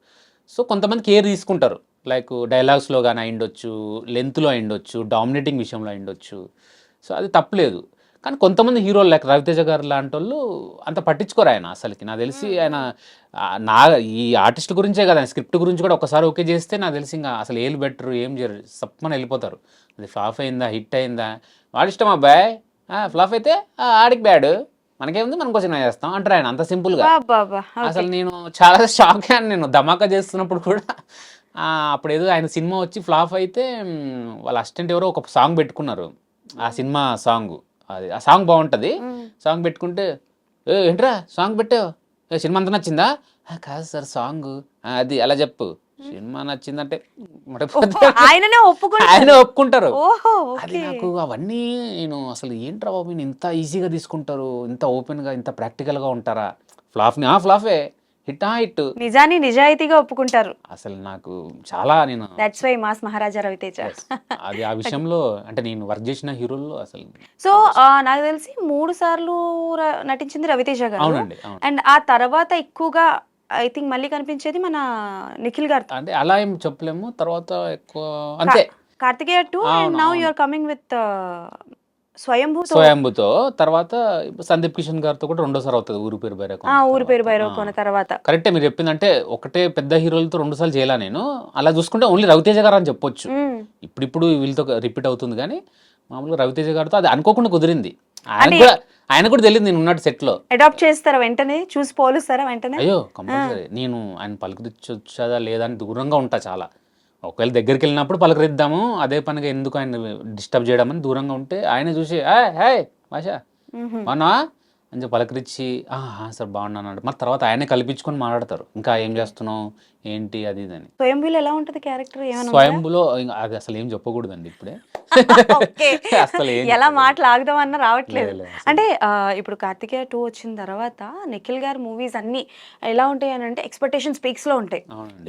సో కొంతమంది కేర్ తీసుకుంటారు, లైక్ డైలాగ్స్లో కానీ అయిండొచ్చు, లెంత్లో అయిండొచ్చు, డామినేటింగ్ విషయంలో అయిండొచ్చు. సో అది తప్పలేదు. కానీ కొంతమంది హీరోలు లైక్ రవితేజ గారు లాంటి వాళ్ళు అంత పట్టించుకోరు ఆయన అసలుకి. నాకు తెలిసి ఆయన ఈ ఆర్టిస్ట్ గురించే కదా, ఆయన స్క్రిప్ట్ గురించి కూడా ఒకసారి ఓకే చేస్తే నాకు తెలిసి ఇంకా అసలు ఏళ్ళు బెటరు ఏం చేయరు, సప్పమని వెళ్ళిపోతారు. అది ఫ్లాప్ అయిందా హిట్ అయిందా వాడి ఇష్టం అబ్బాయి, ఫ్లాప్ అయితే ఆడికి బ్యాడ్, మనకేముంది మనం క్వశ్చన్ చేస్తాం అంటారు ఆయన, అంత సింపుల్గా. అసలు నేను చాలా షాక్ అయ్యాను నేను ధమాకా చేస్తున్నప్పుడు కూడా. అప్పుడు ఏదో ఆయన సినిమా వచ్చి ఫ్లాప్ అయితే వాళ్ళ అసిస్టెంట్ ఎవరో ఒక సాంగ్ పెట్టుకున్నారు, ఆ సినిమా సాంగ్, అది ఆ సాంగ్ బాగుంటుంది, సాంగ్ పెట్టుకుంటే ఏంట్రా సాంగ్ పెట్టావు, సినిమా అంతా నచ్చిందా, కాదు సార్ సాంగ్ అది అలా చెప్పు, సినిమా నచ్చిందంటే ఆయన ఒప్పుకుంటారు. అది నాకు అవన్నీ నేను అసలు ఏంట్రా బాబు ఇంత ఈజీగా తీసుకుంటారు, ఇంత ఓపెన్గా ఇంత ప్రాక్టికల్గా ఉంటారా, ఫ్లాఫే హిట్ నిజాయితీగా ఒప్పుకుంటారు. అసలు నాకు చాలా నేను దట్స్ వై మాస్ మహారాజా రవితేజ. అది ఆ విషయంలో అంటే నేను వర్క్ చేసిన హీరోల్లో అసలు. సో నాకు తెలిసి 3 సార్లు నటించింది రవితేజ గారు. అవునండి. అండ్ ఆ తర్వాత ఎక్కువగా ఐ థింక్ మళ్ళీ కనిపించేది మన నిఖిల్ గారు. అంటే అలా ఏం చెప్పలేము, తర్వాత ఎక్కువ అంతే Karthikeya 2 and now you are coming with స్వయంభూతో. తర్వాత సందీప్ కిషన్ గారితో కూడా 2వ సారి అవుతుంది ఊరి పేరు భైరవ తర్వాత. కరెక్టే మీరు చెప్పిందంటే, ఒకటే పెద్ద హీరోలతో 2 సార్లు చేయాల నేను. అలా చూసుకుంటే ఓన్లీ రవితేజ గారు అని చెప్పొచ్చు. ఇప్పుడు వీళ్ళతో రిపీట్ అవుతుంది, కానీ మామూలుగా రవితేజ గారితో అది అనుకోకుండా కుదిరింది. ఆయన కూడా తెలియదు నేను ఉన్నట్టు సెట్ లో. అడాప్ట్ చేస్తారా వెంటనే, చూసి పోలుస్తారా వెంటనే? అయ్యో కంపల్సరీ. నేను ఆయన పలకరించొచ్చదా లేదా అని దూరంగా ఉంటా చాలా. ఒకవేళ దగ్గరికి వెళ్ళినప్పుడు పలకరిద్దాము, అదే పనిగా ఎందుకు ఆయన డిస్టర్బ్ చేయడం అని దూరంగా ఉంటే, ఆయన చూసి హాయ్ భాష బాగున్నా అని చెప్పి పలకరించి సార్ బాగున్నాను అంటే, మరి తర్వాత ఆయనే కల్పించుకొని మాట్లాడతారు, ఇంకా ఏం చేస్తున్నావు ఏంటి అది ఇదని. స్వయంభూలో ఎలా ఉంటుంది క్యారెక్టర్? స్వయంభూలో అది అసలు ఏం చెప్పకూడదండి ఇప్పుడే. అసలు ఎలా మాట్లాడదామన్నా రావట్లేదు. అంటే ఇప్పుడు కార్తికేయ 2 వచ్చిన తర్వాత నిఖిల్ గారి మూవీస్ అన్ని ఎలా ఉంటాయి అని అంటే ఎక్స్పెక్టేషన్స్ పీక్స్ లో ఉంటాయి.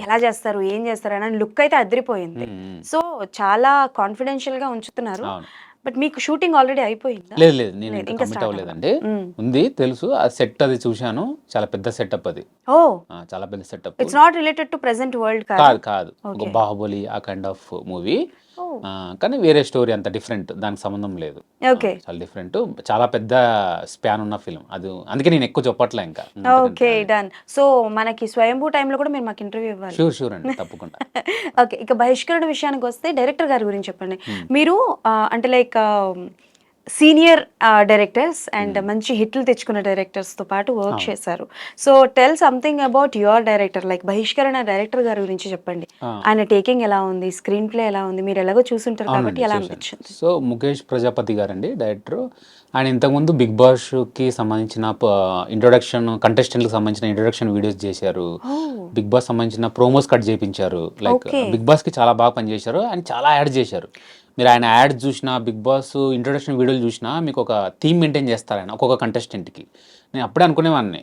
ఎలా చేస్తారు ఏం చేస్తారు అని లుక్ అయితే అదిరిపోయింది. సో చాలా కాన్ఫిడెన్షియల్ గా ఉంచుతున్నారు. బట్ మీకు షూటింగ్ ఆల్రెడీ అయిపోయిందా? లేదు లేదు, నేను లేదు, ఇంకా ఇంకా కమిట్ start అవ్వలేదండి. మ్మ్. ఉంది తెలుసు, ఆ సెట్ అది చూశాను, చాలా పెద్ద సెటప్ అది. ఓ, చాలా పెద్ద setup. It's not related to present world కాదు. కాదు కాదు, ఒక ఓకే. బాహుబలి ఆ కైండ్ ఆఫ్ మూవీ. ఓ, కానీ వేరే స్టోరీ, అంత డిఫరెంట్, దానికి సంబంధం లేదు. ఓకే. చాలా డిఫరెంట్, చాలా పెద్ద స్పాన్ ఉన్న ఫిల్మ్ అది, అందుకే నేను ఎక్కువ చెప్పట్లే ఇంకా. Okay, done. సో మనకి స్వయంభూ టైంలో కూడా మీరు మాకు ఇంటర్వ్యూ ఇవ్వాలి. షూర్ షూర్ అండి, తప్పకుండా. ఓకే, ఇక బహిష్కరణ విషయానికి వస్తే డైరెక్టర్ గారి గురించి చెప్పండి. మీరు అంటే లైక్ సీనియర్ డైరెక్టర్స్ అండ్ మంచి హిట్లు తెచ్చుకున్న డైరెక్టర్స్తో పాటు వర్క్ చేశారు. So tell something about your director, like బహిష్కరణ డైరెక్టర్ గారి గురించి చెప్పండి. ఆయన టేకింగ్ ఎలా ఉంది, స్క్రీన్ ప్లే ఎలా ఉంది, మీరు ఎలాగో చూసుంటారు కాబట్టి ఎలా అనిపించింది? సో ముఖేష్ ప్రజాపతి గారండి డైరెక్టర్. ఆయన ఇంతకుముందు బిగ్ బాస్కి సంబంధించిన ఇంట్రొడక్షన్, కంటెస్టెంట్కి సంబంధించిన ఇంట్రొడక్షన్ వీడియోస్ చేశారు. బిగ్ బాస్ సంబంధించిన ప్రోమోస్ కట్ చేయించారు. లైక్ బిగ్ బాస్కి చాలా బాగా పనిచేశారు. ఆయన చాలా యాడ్ చేశారు. మీరు ఆయన యాడ్ చూసినా, బిగ్ బాస్ ఇంట్రొడక్షన్ వీడియోలు చూసినా మీకు ఒక థీమ్ మెయింటైన్ చేస్తారు ఆయన ఒక్కొక్క కంటెస్టెంట్కి. నేను అప్పుడే అనుకునేవాడిని,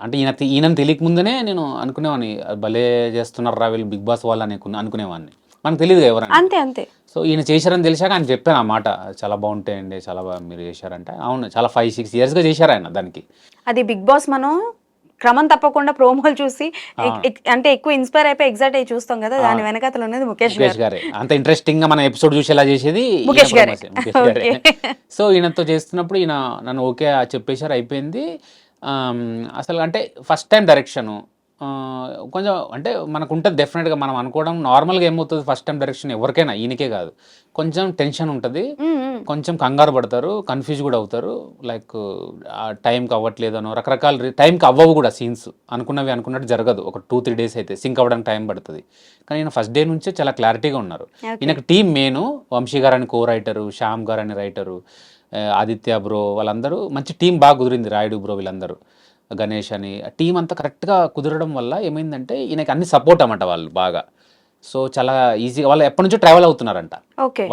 అంటే ఈయనని తెలియక ముందనే నేను అనుకునేవాడిని, భలే చేస్తున్నారు రా వీళ్ళు బిగ్ బాస్ వాళ్ళు అనుకునేవాడిని. మనకు తెలియదు ఎవరైనా. అంతే అంతే. సో ఈయన చేశారని తెలిసాక ఆయన చెప్పాను ఆ మాట, చాలా బాగుంటాయండి, చాలా బాగా మీరు చేశారంటే. అవును, చాలా 5-6 yearsగా చేశారు ఆయన దానికి. అది బిగ్ బాస్ మనం క్రమం తప్పకుండా ప్రోమోలు చూసి అంటే ఎక్కువ ఇన్స్పైర్ అయిపోయి ఎగ్జైట్ అయ్యి చూస్తాం కదా, దాని వెనకాతలు ఉన్నది ముఖేష్ గారే. అంత ఇంట్రెస్టింగ్ గా మన ఎపిసోడ్ చూసేలా చేసేది ముఖేష్ గారే. సో ఈయనతో చేస్తున్నప్పుడు ఈయన నన్ను ఓకే చెప్పేశారు, అయిపోయింది. అసలు అంటే ఫస్ట్ టైం డైరెక్షను కొంచెం అంటే మనకు ఉంటుంది డెఫినెట్గా. మనం అనుకోవడం నార్మల్గా ఏమవుతుంది, ఫస్ట్ టైం డైరెక్షన్ ఎవరికైనా, ఈయనకే కాదు, కొంచెం టెన్షన్ ఉంటుంది, కొంచెం కంగారు పడతారు, కన్ఫ్యూజ్ కూడా అవుతారు. లైక్ టైంకి అవ్వట్లేదనో, రకరకాల టైంకి అవ్వవు కూడా సీన్స్, అనుకున్నట్టు జరగదు. ఒక 2-3 days అయితే సింక్ అవ్వడానికి టైం పడుతుంది. కానీ ఈయన ఫస్ట్ డే నుంచే చాలా క్లారిటీగా ఉన్నారు. ఈయనకు టీం మెయిన్, వంశీ గారు అని కో రైటరు, శ్యామ్ గారు అని రైటరు, ఆదిత్య బ్రో, వాళ్ళందరూ మంచి టీం బాగా కుదిరింది. రాయుడు బ్రో, వీళ్ళందరూ, గణేష్ అని, టీం అంతా కరెక్ట్గా కుదరడం వల్ల ఏమైందంటే ఈయనకి అన్ని సపోర్ట్ అన్నమాట వాళ్ళు బాగా. సో చాలా ఈజీగా వాళ్ళు ఎప్పటి నుంచో ట్రావెల్ అవుతున్నారంట.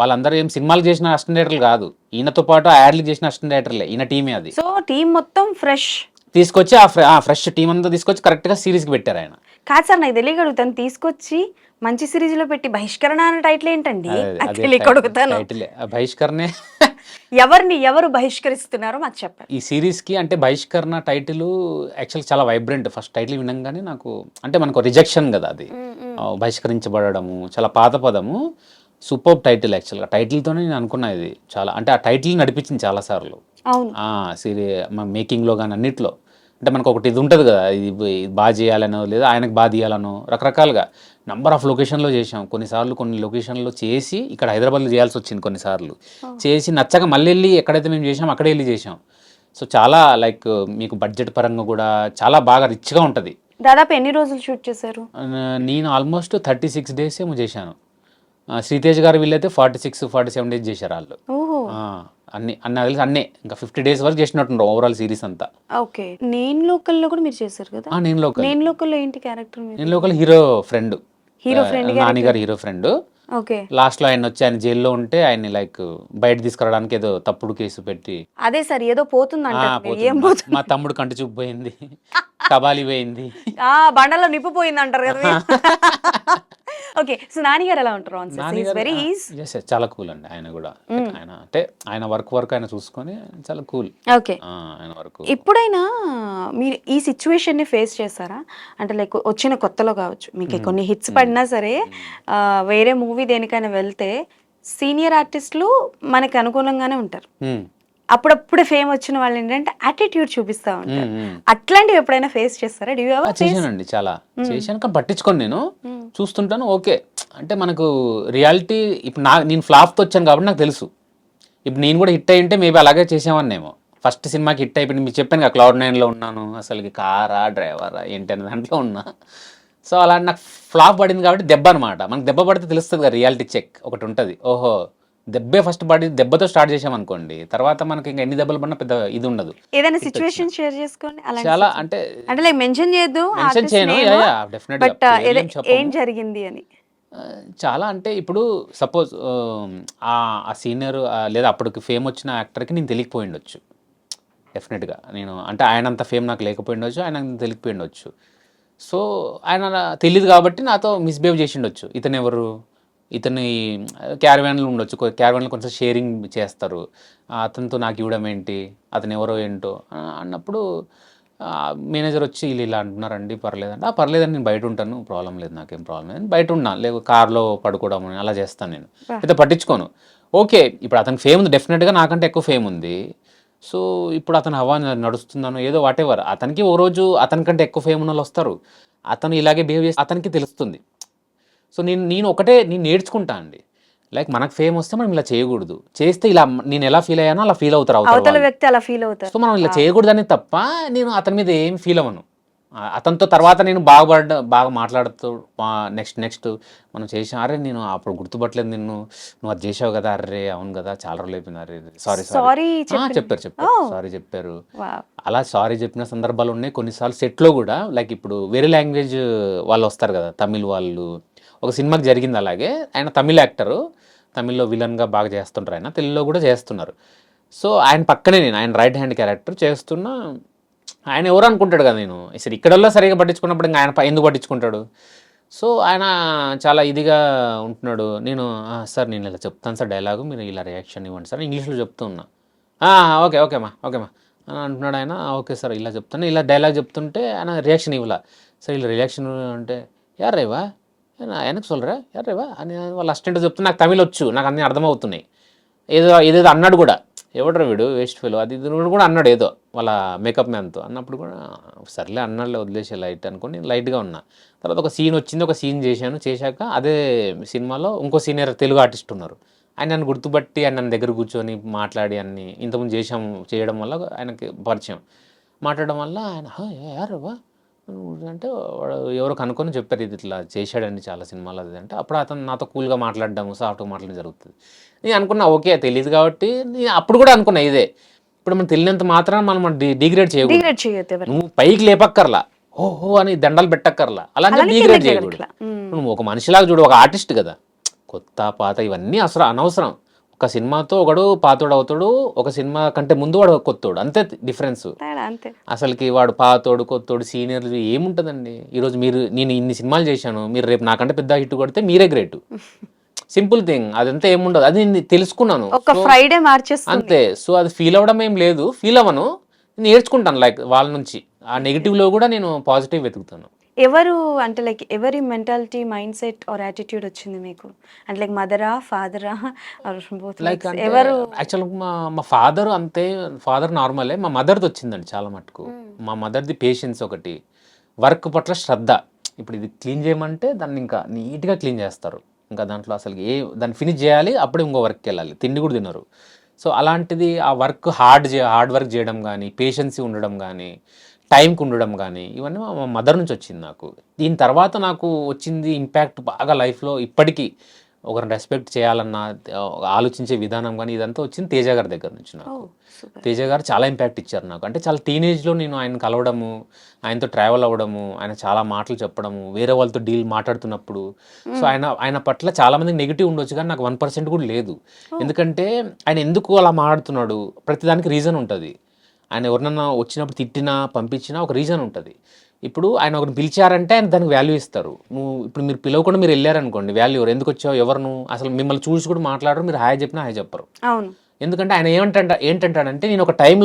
వాళ్ళందరూ ఏం సినిమాలు చేసిన అసిస్టెంట్ డైరెక్టర్లు కాదు, ఈయనతో పాటు యాడ్లు చేసిన అసిస్టెంట్ డైరెక్టర్లే, ఈయన టీమే అది. సో టీం మొత్తం ఫ్రెష్ తీసుకొచ్చి ఆ ఫ్రెష్ టీం అంతా తీసుకొచ్చి కరెక్ట్గా సిరీస్కి పెట్టారు ఆయన. కాదు సార్, నాకు తెలియగలుగుతాను, తీసుకొచ్చి మంచి సిరీస్ లో పెట్టి బహిష్కరణ అనే టైటిల్ ఏంటండి? అడుగుతాను, బహిష్కరణే. ఎవరు బహిష్కరిస్తున్నారో మాకు చెప్పండి ఈ సిరీస్కి. అంటే బహిష్కరణ టైటిల్ యాక్చువల్ చాలా వైబ్రెంట్. ఫస్ట్ టైటిల్ వినంగానే నాకు, అంటే మనకు రిజెక్షన్ కదా అది, బహిష్కరించబడము, చాలా పాత పదము. సూపర్ టైటిల్ యాక్చువల్గా. టైటిల్తోనే నేను అనుకున్నా ఇది చాలా, అంటే ఆ టైటిల్ నడిపించింది చాలాసార్లు మేకింగ్లో కానీ అన్నిట్లో. అంటే మనకు ఒకటి ఇది ఉంటుంది కదా, ఇది బాగా చేయాలనో లేదా ఆయనకు బాగా తీయాలనో, రకరకాలుగా నంబర్ ఆఫ్ లొకేషన్లో చేసాం. కొన్నిసార్లు కొన్ని లొకేషన్లో చేసి ఇక్కడ హైదరాబాద్లో చేయాల్సి వచ్చింది, కొన్నిసార్లు చేసి నచ్చక మళ్ళీ వెళ్ళి ఎక్కడైతే మేము చేసాం అక్కడే వెళ్ళి చేసాం. సో చాలా లైక్ మీకు బడ్జెట్ పరంగా కూడా చాలా బాగా రిచ్గా ఉంటుంది. దాదాపు ఎన్ని రోజులు షూట్ చేశారు? నేను ఆల్మోస్ట్ 36 days ఏమో చేశాను. శ్రీతేజ్ గారు వీళ్ళైతే 46-47 days చేశారు వాళ్ళు. అన్ని తెలిసి అన్నీ ఇంకా 50 days వరకు చేసినట్టు ఓవరాల్ సిరీస్ అంతా. ఓకే, నేను లోకల్లో కూడా మీరు చేశారు కదా? నేను లోకల్లో ఏంటి క్యారెక్టర్? నేను లోకల్ హీరో ఫ్రెండ్, నాని గారు హీరో ఫ్రెండ్. ఓకే, లాస్ట్ లో ఆయన వచ్చి ఆయన జైల్లో ఉంటే ఆయన్ని లైక్ బయట తీసుకురావడానికి ఏదో తప్పుడు కేసు పెట్టి. అదే సార్, ఏదో పోతుంది, మా తమ్ముడు కంటి చూపు పోయింది, కబాలి పోయింది, బండలో నిప్పు పోయింది అంటారు కదా. ఓకే, సో నాని గారు ఎలా ఉంటారు? చాలా కూల్ అండి ఆయన కూడా. ఆయన అంటే ఆయన వర్క్ ఆయన చూసుకొని చాలా కూల్. ఓకే, ఆయన వర్క్. ఎప్పుడైనా మీరు ఈ సిచ్యువేషన్ ని ఫేస్ చేస్తారా? అంటే లైక్ వచ్చిన కొత్తలో కావచ్చు, మీకు కొన్ని హిట్స్ పడినా సరే వేరే మూవీ దేనికైనా వెళ్తే సీనియర్ ఆర్టిస్టులు మనకి అనుకూలంగానే ఉంటారు. అప్పుడప్పుడు ఫేమ్ వచ్చిన వాళ్ళు ఏంటంటే యాటిట్యూడ్ చూపిస్తా ఉంటారు. అట్లాంటివి ఎప్పుడైనా ఫేస్ చేస్తారా? చేశానండి, చాలా చేశాను, కానీ పట్టించుకోను. నేను చూస్తుంటాను. ఓకే, అంటే మనకు రియాలిటీ ఇప్పుడు నేను ఫ్లాప్తో వచ్చాను కాబట్టి నాకు తెలుసు. ఇప్పుడు నేను కూడా హిట్ అయి ఉంటే మేబీ అలాగే చేసేవాన్నేమో. ఫస్ట్ సినిమాకి హిట్ అయిపోయింది, మీకు చెప్పాను కదా, Cloud9లో ఉన్నాను, అసలుకి కారా డ్రైవరా ఏంటి అనే దాంట్లో ఉన్నా. సో అలా నాకు ఫ్లాప్ పడింది కాబట్టి దెబ్బ అనమాట. మనకు దెబ్బ పడితే తెలుస్తుంది కదా, రియాలిటీ చెక్ ఒకటి ఉంటుంది. ఓహో, దెబ్బే ఫస్ట్ పడి దెబ్బతో స్టార్ట్ చేసాం అనుకోండి, తర్వాత మనకి ఇంకా ఎన్ని దెబ్బలు పడినా పెద్ద ఇది ఉండదు. ఏదైనా సిచువేషన్ షేర్ చేసుకోండి. చాలా అంటే లైక్ మెన్షన్ చేయొద్దు, మెన్షన్ చేయను, బట్ ఏం జరిగింది అని. చాలా అంటే ఇప్పుడు సపోజ్ ఆ సీనియర్ లేదా అప్పటికి ఫేమ్ వచ్చిన యాక్టర్కి నేను తెలియకపోయి ఉండొచ్చు డెఫినెట్గా. నేను అంటే ఆయనంత ఫేమ్ నాకు లేకపోయి ఉండొచ్చు, ఆయన తెలియకపోయి ఉండొచ్చు. సో ఆయన తెలియదు కాబట్టి నాతో మిస్బిహేవ్ చేసి ఉండొచ్చు. ఇతను ఎవరు, ఇతని క్యారవాన్లు ఉండొచ్చు, క్యారవాన్లు కొంచెం షేరింగ్ చేస్తారు, అతనితో నాకు ఇవ్వడం ఏంటి, అతను ఎవరో ఏంటో అన్నప్పుడు మేనేజర్ వచ్చి వీళ్ళు ఇలా అంటున్నారండి, పర్లేదండి, పర్లేదండి నేను బయట ఉంటాను, ప్రాబ్లం లేదు, నాకేం ప్రాబ్లం లేదు, బయట ఉన్నా లేదు కార్లో పడుకోవడం అలా చేస్తాను నేను, అయితే పట్టించుకోను. ఓకే, ఇప్పుడు అతనికి ఫేమ్ ఉంది, డెఫినెట్గా నాకంటే ఎక్కువ ఫేమ్ ఉంది. సో ఇప్పుడు అతను హవా నడుస్తున్నాను ఏదో వాట్ ఎవర్, అతనికి ఓ రోజు అతనికంటే ఎక్కువ ఫేమ్ ఉన్న వాళ్ళు వస్తారు, అతను ఇలాగే బిహేవ్ చేస్తే అతనికి తెలుస్తుంది. సో నేను ఒకటే నేను నేర్చుకుంటా అండి, లైక్ మనకు ఫేమ్ వస్తే మనం ఇలా చేయకూడదు, చేస్తే ఇలా నేను ఎలా ఫీల్ అయ్యానో అలా ఫీల్ అవుతారు అవతల అవతల వ్యక్తి అలా ఫీల్ అవుతారు. సో మనం ఇలా చేయకూడదని తప్ప నేను అతని మీద ఏం ఫీల్ అవ్వను. అతనితో తర్వాత నేను బాగా మాట్లాడుతూ నెక్స్ట్ మనం చేసాం, అరే నేను అప్పుడు గుర్తుపట్టలేదు నిన్ను, నువ్వు అది చేసావు కదా, అర్రే అవును కదా చాలా రోజులు అయిపోయింది, అరే సారీ సారీ చెప్పారు సారీ చెప్పారు. అలా సారీ చెప్పిన సందర్భాలు ఉన్నాయి. కొన్నిసార్లు సెట్లో కూడా లైక్ ఇప్పుడు వేరే లాంగ్వేజ్ వాళ్ళు వస్తారు కదా, తమిళ్ వాళ్ళు, ఒక సినిమాకి జరిగింది అలాగే, ఆయన తమిళ్ యాక్టరు, తమిళ్లో విలన్గా బాగా చేస్తుంటారు, ఆయన తెలుగులో కూడా చేస్తున్నారు. సో ఆయన పక్కనే నేను, ఆయన రైట్ హ్యాండ్ క్యారెక్టర్ చేస్తున్నా, ఆయన ఎవరు అనుకుంటాడు కదా, నేను అసలు ఇక్కడల్లో సరిగా పట్టించుకున్నప్పుడు ఇంకా ఆయన ఎందుకు పట్టించుకుంటాడు. సో ఆయన చాలా ఇదిగా ఉంటున్నాడు. నేను సార్ నేను ఇలా చెప్తాను సార్ డైలాగు, మీరు ఇలా రియాక్షన్ ఇవ్వండి సార్, ఇంగ్లీష్లో చెప్తూ ఉన్నా. ఓకేమా అని అంటున్నాడు ఆయన. ఓకే సార్ ఇలా చెప్తాను, ఇలా డైలాగ్ చెప్తుంటే ఆయన రియాక్షన్ ఇవ్వాల. సార్ ఇలా రియాక్షన్ అంటే యార్ రేవా వెనక్కి సొల్లరా యార్ రేవా అని వాళ్ళ అసిస్టెంట్ చెప్తే నాకు తమిళ్ వచ్చు, నాకు అన్నీ అర్థమవుతున్నాయి. ఏదేదో అన్నాడు కూడా, ఎవడరా వీడు వేస్ట్ ఫెలో అది ఇది కూడా అన్నాడు ఏదో వాళ్ళ మేకప్ మ్యాన్తో. అన్నప్పుడు కూడా సర్లే అన్నాడులే వదిలేసే లైట్ అనుకుని లైట్గా ఉన్నా. తర్వాత ఒక సీన్ వచ్చింది, ఒక సీన్ చేశాక అదే సినిమాలో ఇంకో సీనియర్ తెలుగు ఆర్టిస్ట్ ఉన్నారు, ఆయన నన్ను గుర్తుపట్టి ఆయన నన్ను దగ్గర కూర్చొని మాట్లాడి అన్ని ఇంతకుముందు చేయడం వల్ల ఆయనకి పరిచయం, మాట్లాడడం వల్ల ఆయన యారవా అంటే వాడు ఎవరో కనుక్కొని చెప్పారు, ఇది ఇట్లా చేశాడండి చాలా సినిమాలు అది అంటే. అప్పుడు అతను నాతో కూల్గా మాట్లాడడం, సాఫ్ట్గా మాట్లాడడం జరుగుతుంది. నేను అనుకున్నా ఓకే తెలియదు కాబట్టి, నేను అప్పుడు కూడా అనుకున్నా ఇదే, ఇప్పుడు మనం తెలియనంత మాత్రం మనం డిగ్రేడ్ చేయకూడదు, నువ్వు పైకి లేపక్కర్లా, ఓహో అని దండాలు పెట్టక్కర్లా, అలానే డిగ్రేడ్ చేయకూడదు. నువ్వు ఒక మనిషిలాగా చూడు, ఒక ఆర్టిస్ట్ కదా, కొత్త పాత ఇవన్నీ అసలు అనవసరం. ఒక సినిమాతో ఒకడు పాతోడు అవుతాడు, ఒక సినిమా కంటే ముందు వాడు కొత్తోడు, అంతే డిఫరెన్స్. అసలుకి వాడు పాతోడు కొత్తోడు సీనియర్లు ఏముంటుందండి. ఈరోజు నేను ఇన్ని సినిమాలు చేశాను, మీరు రేపు నాకంటే పెద్ద హిట్ కొడితే మీరే గ్రేట్, సింపుల్ థింగ్. అదంతా ఏముండదు, అది నేను తెలుసుకున్నాను అంతే. సో అది ఫీల్ అవ్వడం ఏం లేదు, ఫీల్ అవ్వను, నేర్చుకుంటాను లైక్ వాళ్ళ నుంచి. ఆ నెగిటివ్లో కూడా నేను పాజిటివ్ వెతుకుతాను. ఎవరు అంటే లైక్ ఎవరి mentality, mindset or attitude వచ్చింది మీకు? అంటే లైక్ మదరా, ఫాదరా, లైక్ ఎవరు? యాక్చువల్గా మా ఫాదర్ అంతే, ఫాదర్ నార్మలే. మా మదర్ది వచ్చిందండి చాలా మటుకు. మా మదర్ది పేషెన్స్ ఒకటి, వర్క్ పట్ల శ్రద్ధ. ఇప్పుడు ఇది క్లీన్ చేయమంటే దాన్ని ఇంకా నీట్గా క్లీన్ చేస్తారు, ఇంకా దాంట్లో అసలు దాన్ని ఫినిష్ చేయాలి, అప్పుడే ఇంకో వర్క్కి వెళ్ళాలి, తిండి కూడా తినరు. సో అలాంటిది ఆ వర్క్ హార్డ్ వర్క్ చేయడం కానీ, పేషెన్సీ ఉండడం కానీ, టైంకి ఉండడం కానీ, ఇవన్నీ మా మదర్ నుంచి వచ్చింది నాకు. దీని తర్వాత నాకు వచ్చింది ఇంపాక్ట్ బాగా లైఫ్లో, ఇప్పటికీ ఒకరిని రెస్పెక్ట్ చేయాలన్న ఆలోచించే విధానం కానీ ఇదంతా వచ్చింది తేజ గారి దగ్గర నుంచి నాకు. తేజ గారు చాలా ఇంపాక్ట్ ఇచ్చారు నాకు. అంటే చాలా టీనేజ్లో నేను ఆయన కలవడము, ఆయనతో ట్రావెల్ అవ్వడము, ఆయన చాలా మాటలు చెప్పడము, వేరే వాళ్ళతో మాట్లాడుతున్నప్పుడు. సో ఆయన పట్ల చాలామందికి నెగిటివ్ ఉండొచ్చు, కానీ నాకు 1% కూడా లేదు. ఎందుకంటే ఆయన ఎందుకు అలా మాట్లాడుతున్నాడు, ప్రతిదానికి రీజన్ ఉంటుంది. ఆయన ఎవరినన్నా వచ్చినప్పుడు తిట్టినా పంపించినా ఒక రీజన్ ఉంటుంది. ఇప్పుడు ఆయన ఒకరిని పిలిచారంటే ఆయన దానికి వాల్యూ ఇస్తారు. ఇప్పుడు మీరు పిలవకుండా మీరు వెళ్ళారనుకోండి, వాల్యూ ఎవరు, ఎందుకు వచ్చావు, ఎవరు, అసలు మిమ్మల్ని చూసి కూడా మాట్లాడరు, మీరు హాయ్ చెప్పినా హాయ్ చెప్పరు. ఎందుకంటే ఆయన ఏంటంటాడంటే నేను ఒక టైం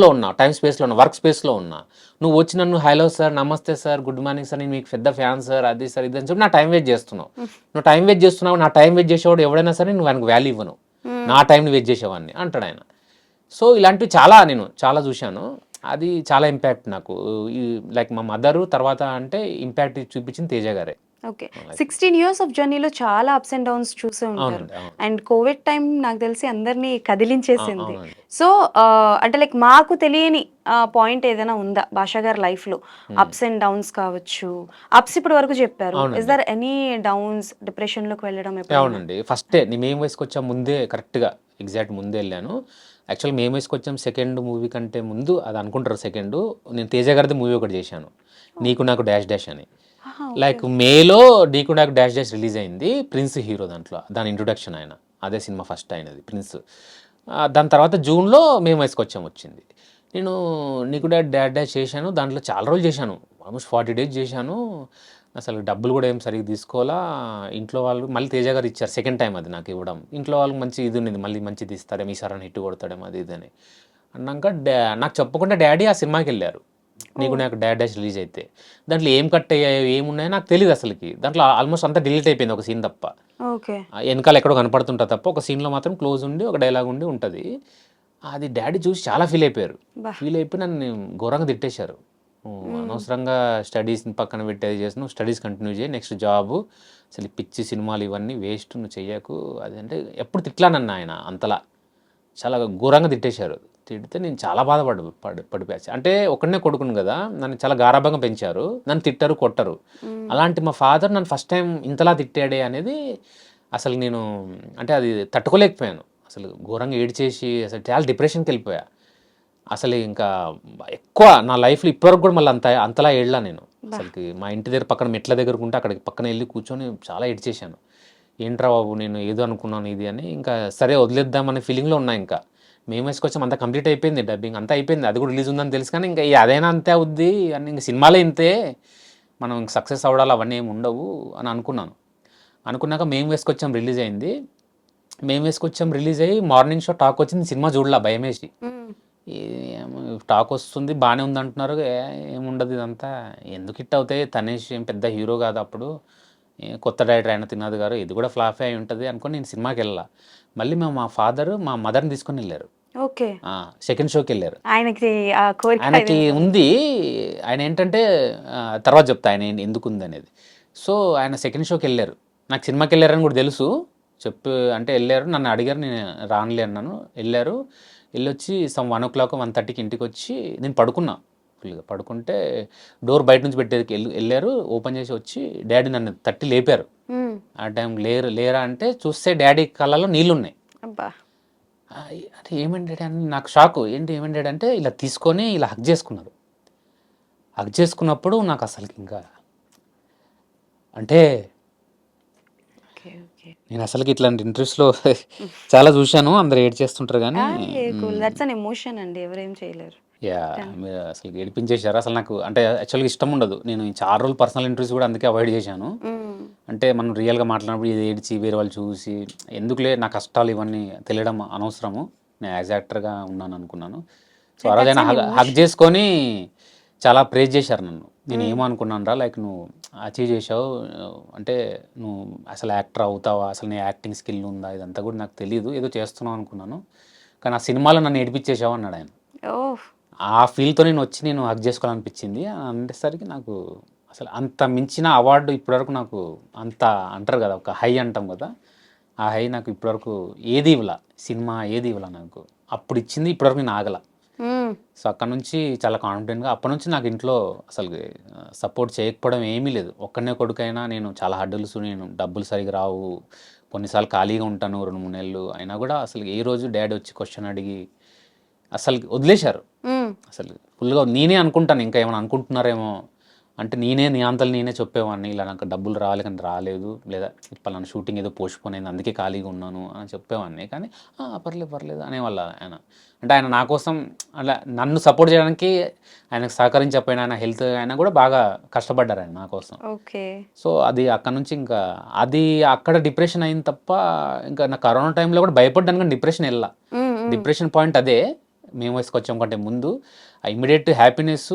స్పేస్లో ఉన్నా, వర్క్ స్పేస్లో ఉన్నా, నువ్వు వచ్చి నన్ను హలో సార్, నమస్తే సార్, గుడ్ మార్నింగ్ సార్, నేను మీకు పెద్ద ఫ్యాన్ సార్, అది సార్ ఇది అని చెప్పి నా టైం వేస్ట్ చేస్తున్నావు. నువ్వు టైం వేస్ట్ చేస్తున్నావు, నా టైం వేస్ట్ చేసేవాడు ఎవడైనా సరే నువ్వు ఆయనకు వాల్యూ ఇవ్వను, నా టైంని వేస్ట్ చేసేవాడిని అంటాడు ఆయన. సో ఇలాంటివి నేను చాలా చూశాను. అది చాలా ఇంపాక్ట్ నాకు. లైక్ మా మదరు తర్వాత అంటే ఇంపాక్ట్ చూపించింది తేజ గారే. ఓకే, 16 years ఆఫ్ జర్నీలో చాలా అప్స్ అండ్ డౌన్స్ చూసే ఉంటారు. అండ్ కోవిడ్ టైం నాకు తెలిసి అందరినీ కదిలించేసింది. సో అంటే లైక్ మాకు తెలియని పాయింట్ ఏదైనా ఉందా భాషా గారి లైఫ్లో? అప్స్ అండ్ డౌన్స్ కావచ్చు, అప్స్ ఇప్పటి వరకు చెప్పారు, ఇస్ దర్ ఎనీ డౌన్స్, డిప్రెషన్లోకి వెళ్ళడం? అవునండి, ఫస్టే మేము వయసుకు వచ్చా ముందే, కరెక్ట్గా ఎగ్జాక్ట్ ముందే వెళ్ళాను. యాక్చువల్ మేము వేసుకొచ్చాం సెకండ్ మూవీ కంటే ముందు, అది అనుకుంటారు సెకండ్, నేను తేజ గారిది మూవీ ఒకటి చేశాను, నీకు నాకు డాష్ డాష్ అని. లైక్ మేలో నీకు నాకు డాష్ డాష్ రిలీజ్ అయింది, ప్రిన్స్ హీరో దాంట్లో, దాని ఇంట్రొడక్షన్ ఆయన, అదే సినిమా ఫస్ట్ అయినది ప్రిన్స్. దాని తర్వాత జూన్లో మేము వేసుకొచ్చాం వచ్చింది. నేను నీకు డాష్ డాష్ చేశాను, దాంట్లో చాలా రోజులు చేశాను, ఆల్మోస్ట్ 40 days చేశాను. అసలు డబ్బులు కూడా ఏం సరిగ్గా తీసుకోవాలా. ఇంట్లో వాళ్ళు మళ్ళీ తేజ గారు ఇచ్చారు సెకండ్ టైం అది నాకు ఇవ్వడం. ఇంట్లో వాళ్ళకి మంచి ఇది ఉన్నది, మళ్ళీ మంచిది ఇస్తారేమో ఈసారి అని హిట్ కొడతాడేమో అది ఇది అని అన్నాక నాకు చెప్పకుండా డాడీ ఆ సినిమాకి వెళ్ళారు. నీకు నాకు డాడ్ డాష్ రిలీజ్ అయితే దాంట్లో ఏం కట్ అయ్యాయో ఏమున్నాయో నాకు తెలియదు అసలుకి. దాంట్లో ఆల్మోస్ట్ అంతా డిలీట్ అయిపోయింది ఒక సీన్ తప్ప. ఓకే. వెనకాల ఎక్కడో కనపడుతుంటా తప్ప ఒక సీన్లో మాత్రం క్లోజ్ ఉండి ఒక డైలాగ్ ఉండి ఉంటుంది. అది డాడీ చూసి చాలా ఫీల్ అయిపోయారు. బా. ఫీల్ అయిపోయి నన్ను ఘోరంగా తిట్టేశారు. అనవసరంగా స్టడీస్ పక్కన పెట్టేది చేసి నువ్వు స్టడీస్ కంటిన్యూ చేయి, నెక్స్ట్ జాబు, అసలు ఈ పిచ్చి సినిమాలు ఇవన్నీ వేస్ట్, నువ్వు చెయ్యకు అది అంటే ఎప్పుడు తిట్లానన్న ఆయన అంతలా చాలా ఘోరంగా తిట్టేశారు. తిడితే నేను చాలా పడిపోయా. అంటే ఒకనే కొడుకును కదా, నన్ను చాలా గారాభంగా పెంచారు, నన్ను తిట్టరు కొట్టరు. అలాంటి మా ఫాదర్ నన్ను ఫస్ట్ టైం ఇంతలా తిట్టాడే అనేది అసలు నేను అంటే అది తట్టుకోలేకపోయాను. అసలు ఘోరంగా ఏడ్చేసి అసలు చాలా డిప్రెషన్కి వెళ్ళిపోయా. అసలు ఇంకా ఎక్కువ నా లైఫ్లో ఇప్పటివరకు కూడా మళ్ళీ అంతలా ఏడ్లా నేను. అసలుకి మా ఇంటి దగ్గర పక్కన మెట్ల దగ్గరకు ఉంటే అక్కడికి పక్కన వెళ్ళి కూర్చొని చాలా ఏడ్చేశాను. ఏంట్రా బాబు నేను ఏదో అనుకున్నాను ఇది అని. ఇంకా సరే వదిలేద్దామనే ఫీలింగ్లో ఉన్నా. ఇంకా మేము వేసుకొచ్చాం, అంతా కంప్లీట్ అయిపోయింది, డబ్బింగ్ అంతా అయిపోయింది, అది కూడా రిలీజ్ ఉందని తెలుసు. కానీ ఇంకా అదైనా అంతే అవుద్ది అని, ఇంక సినిమాలే ఇంతే, మనం ఇంక సక్సెస్ అవ్వడాలు అవన్నీ ఏమి ఉండవు అని అనుకున్నాను. అనుకున్నాక మేము వేసుకొచ్చాం, రిలీజ్ అయింది. మేము వేసుకొచ్చాం, రిలీజ్ అయ్యి మార్నింగ్ షో టాక్ వచ్చింది. సినిమా చూడలా, భయమేసి. టాక్ వస్తుంది బాగానే ఉంది అంటున్నారు, ఏముండదు ఇదంతా, ఎందుకు హిట్ అవుతాయి, తనేష్ ఏం పెద్ద హీరో కాదు అప్పుడు, కొత్త డైరెక్టర్ అయిన తిన్నది గారు, ఇది కూడా ఫ్లాఫే అయి ఉంటుంది అనుకుని నేను సినిమాకి వెళ్ళా. మళ్ళీ మేము మా ఫాదర్ మా మదర్ని తీసుకొని వెళ్ళారు. ఓకే. సెకండ్ షోకి వెళ్ళారు. ఆయనకి ఆ కోరిక ఆయనకి ఉంది, ఆయన ఏంటంటే తర్వాత చెప్తా ఆయన ఎందుకు ఉంది అనేది. సో ఆయన సెకండ్ షోకి వెళ్ళారు. నాకు సినిమాకి వెళ్ళారని కూడా తెలుసు, అంటే వెళ్ళారు. నన్ను అడిగారు, నేను రానులే అన్నాను. వెళ్ళారు. వెళ్ళొచ్చి 1 o'clock 1:30కి ఇంటికి వచ్చి నేను పడుకున్నా. ఫుల్గా పడుకుంటే డోర్ బయట నుంచి పెట్టేది వెళ్ళారు. ఓపెన్ చేసి వచ్చి డాడీ నన్ను తట్టి లేపారు. ఆ టైం లేరా అంటే చూస్తే డాడీ కళ్ళలో నీళ్ళున్నాయి. అంటే ఏమండి డాడీ అని నాకు షాకు. ఏంటి ఏమండి డాడీ అంటే ఇలా తీసుకొని ఇలా హగ్ చేసుకున్నారు. హగ్ చేసుకున్నప్పుడు నాకు అసలు ఇంకా అంటే నేను అసలుకి ఇట్లాంటి ఇంట్రెస్ట్లో చాలా చూశాను, అందరు ఏడ్ చేస్తుంటారు కానీ దట్స్ అన్ ఎమోషన్ అండి, ఎవరేం చేయలేరు. మీరు అసలు ఏడిపించేశారు. అసలు నాకు అంటే యాక్చువల్గా ఇష్టం ఉండదు. నేను చాలా రోజులు పర్సనల్ ఇంటర్వ్యూస్ కూడా అందుకే అవాయిడ్ చేశాను. అంటే మనం రియల్గా మాట్లాడినప్పుడు ఇది ఏడ్చి వేరే వాళ్ళు చూసి ఎందుకులే, నా కష్టాలు ఇవన్నీ తెలియడం అనవసరము, నేను యాజ్ యాక్టర్గా ఉన్నాను అనుకున్నాను. సో ఆ రోజైనా హగ్ చేసుకొని చాలా ప్రేజ్ చేశారు నన్ను. నేను ఏమనుకున్నాను రా, లైక్ నువ్వు అచీవ్ చేసావు, అంటే నువ్వు అసలు యాక్టర్ అవుతావా, అసలు నీ యాక్టింగ్ స్కిల్ ఉందా, ఇదంతా కూడా నాకు తెలియదు, ఏదో చేస్తున్నావు అనుకున్నాను, కానీ ఆ సినిమాలో నన్ను ఏడిపించేసావు అన్నాడు ఆయన. ఆ ఫీల్తో నేను హగ్ చేసుకోవాలనిపించింది అనేసరికి నాకు అసలు అంత మించిన అవార్డు ఇప్పటివరకు నాకు అంత అంటారు కదా, ఒక హై అంటాం కదా, ఆ హై నాకు ఇప్పటివరకు ఏది ఇవ్వాల, సినిమా ఏది ఇవ్వాల నాకు, అప్పుడు ఇచ్చింది ఇప్పటివరకు నేను ఆగల. సో అక్కడ నుంచి చాలా కాన్ఫిడెంట్గా, అప్పటి నుంచి నాకు ఇంట్లో అసలు సపోర్ట్ చేయకపోవడం ఏమీ లేదు. ఒక్కనే కొడుకైనా నేను చాలా హడ్డల్స్, నేను డబ్బులు సరిగా రావు, కొన్నిసార్లు ఖాళీగా ఉంటాను 2-3 నెలలు అయినా కూడా అసలు ఏ రోజు డాడీ వచ్చి క్వశ్చన్ అడిగి అసలు వదిలేశారు. అసలు ఫుల్గా నేనే అనుకుంటాను, ఇంకా ఏమైనా అనుకుంటున్నారేమో అంటే నీ అంతలు నేనే చెప్పేవాడిని, ఇలా నాకు డబ్బులు రావాలి కానీ రాలేదు, లేదా పలానా షూటింగ్ ఏదో పోస్ట్పోన్ అయింది అందుకే ఖాళీగా ఉన్నాను అని చెప్పేవాడిని. కానీ పర్లేదు అనేవాళ్ళ ఆయన. అంటే ఆయన నా కోసం అలా నన్ను సపోర్ట్ చేయడానికి, ఆయనకు సహకరించకపోయినా ఆయన హెల్త్ అయినా కూడా బాగా కష్టపడ్డారు ఆయన నా కోసం. ఓకే. సో అది అక్కడ నుంచి ఇంకా అది అక్కడ డిప్రెషన్ అయింది తప్ప, ఇంకా నా కరోనా టైంలో కూడా భయపడ్డాను కానీ డిప్రెషన్ వెళ్ళా. డిప్రెషన్ పాయింట్ అదే, మేము వేసుకొచ్చాం కంటే ముందు ఆ ఇమ్మీడియట్ హ్యాపీనెస్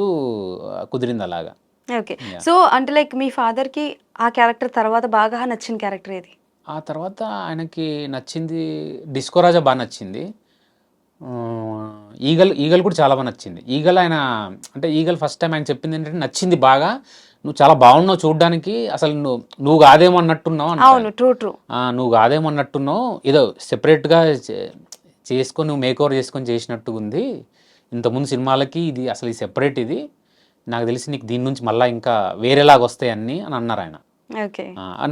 కుదిరింది అలాగా. ఓకే. సో అంటే లైక్ మీ ఫాదర్కి ఆ క్యారెక్టర్ తర్వాత బాగా నచ్చిన క్యారెక్టర్ ఏది? ఆ తర్వాత ఆయనకి నచ్చింది డిస్కో రాజా బాగా నచ్చింది. ఈగల్ కూడా చాలా బాగా నచ్చింది. ఈగల్ ఆయన అంటే ఈగల్ ఫస్ట్ టైం ఆయన చెప్పింది ఏంటంటే నచ్చింది బాగా, నువ్వు చాలా బాగున్నావు చూడడానికి, అసలు నువ్వు కాదేమో అన్నట్టున్నావు నువ్వు కాదేమో అన్నట్టున్నావు, ఏదో సెపరేట్గా చేసుకొని నువ్వు మేకోవర్ చేసుకొని చేసినట్టుగా ఉంది, ఇంతకుముందు సినిమాలకి ఇది అసలు ఈ సెపరేట్, ఇది నాకు తెలిసి నీకు దీని నుంచి మళ్ళీ ఇంకా వేరేలాగా వస్తాయి అన్నీ అని అన్నారు ఆయన.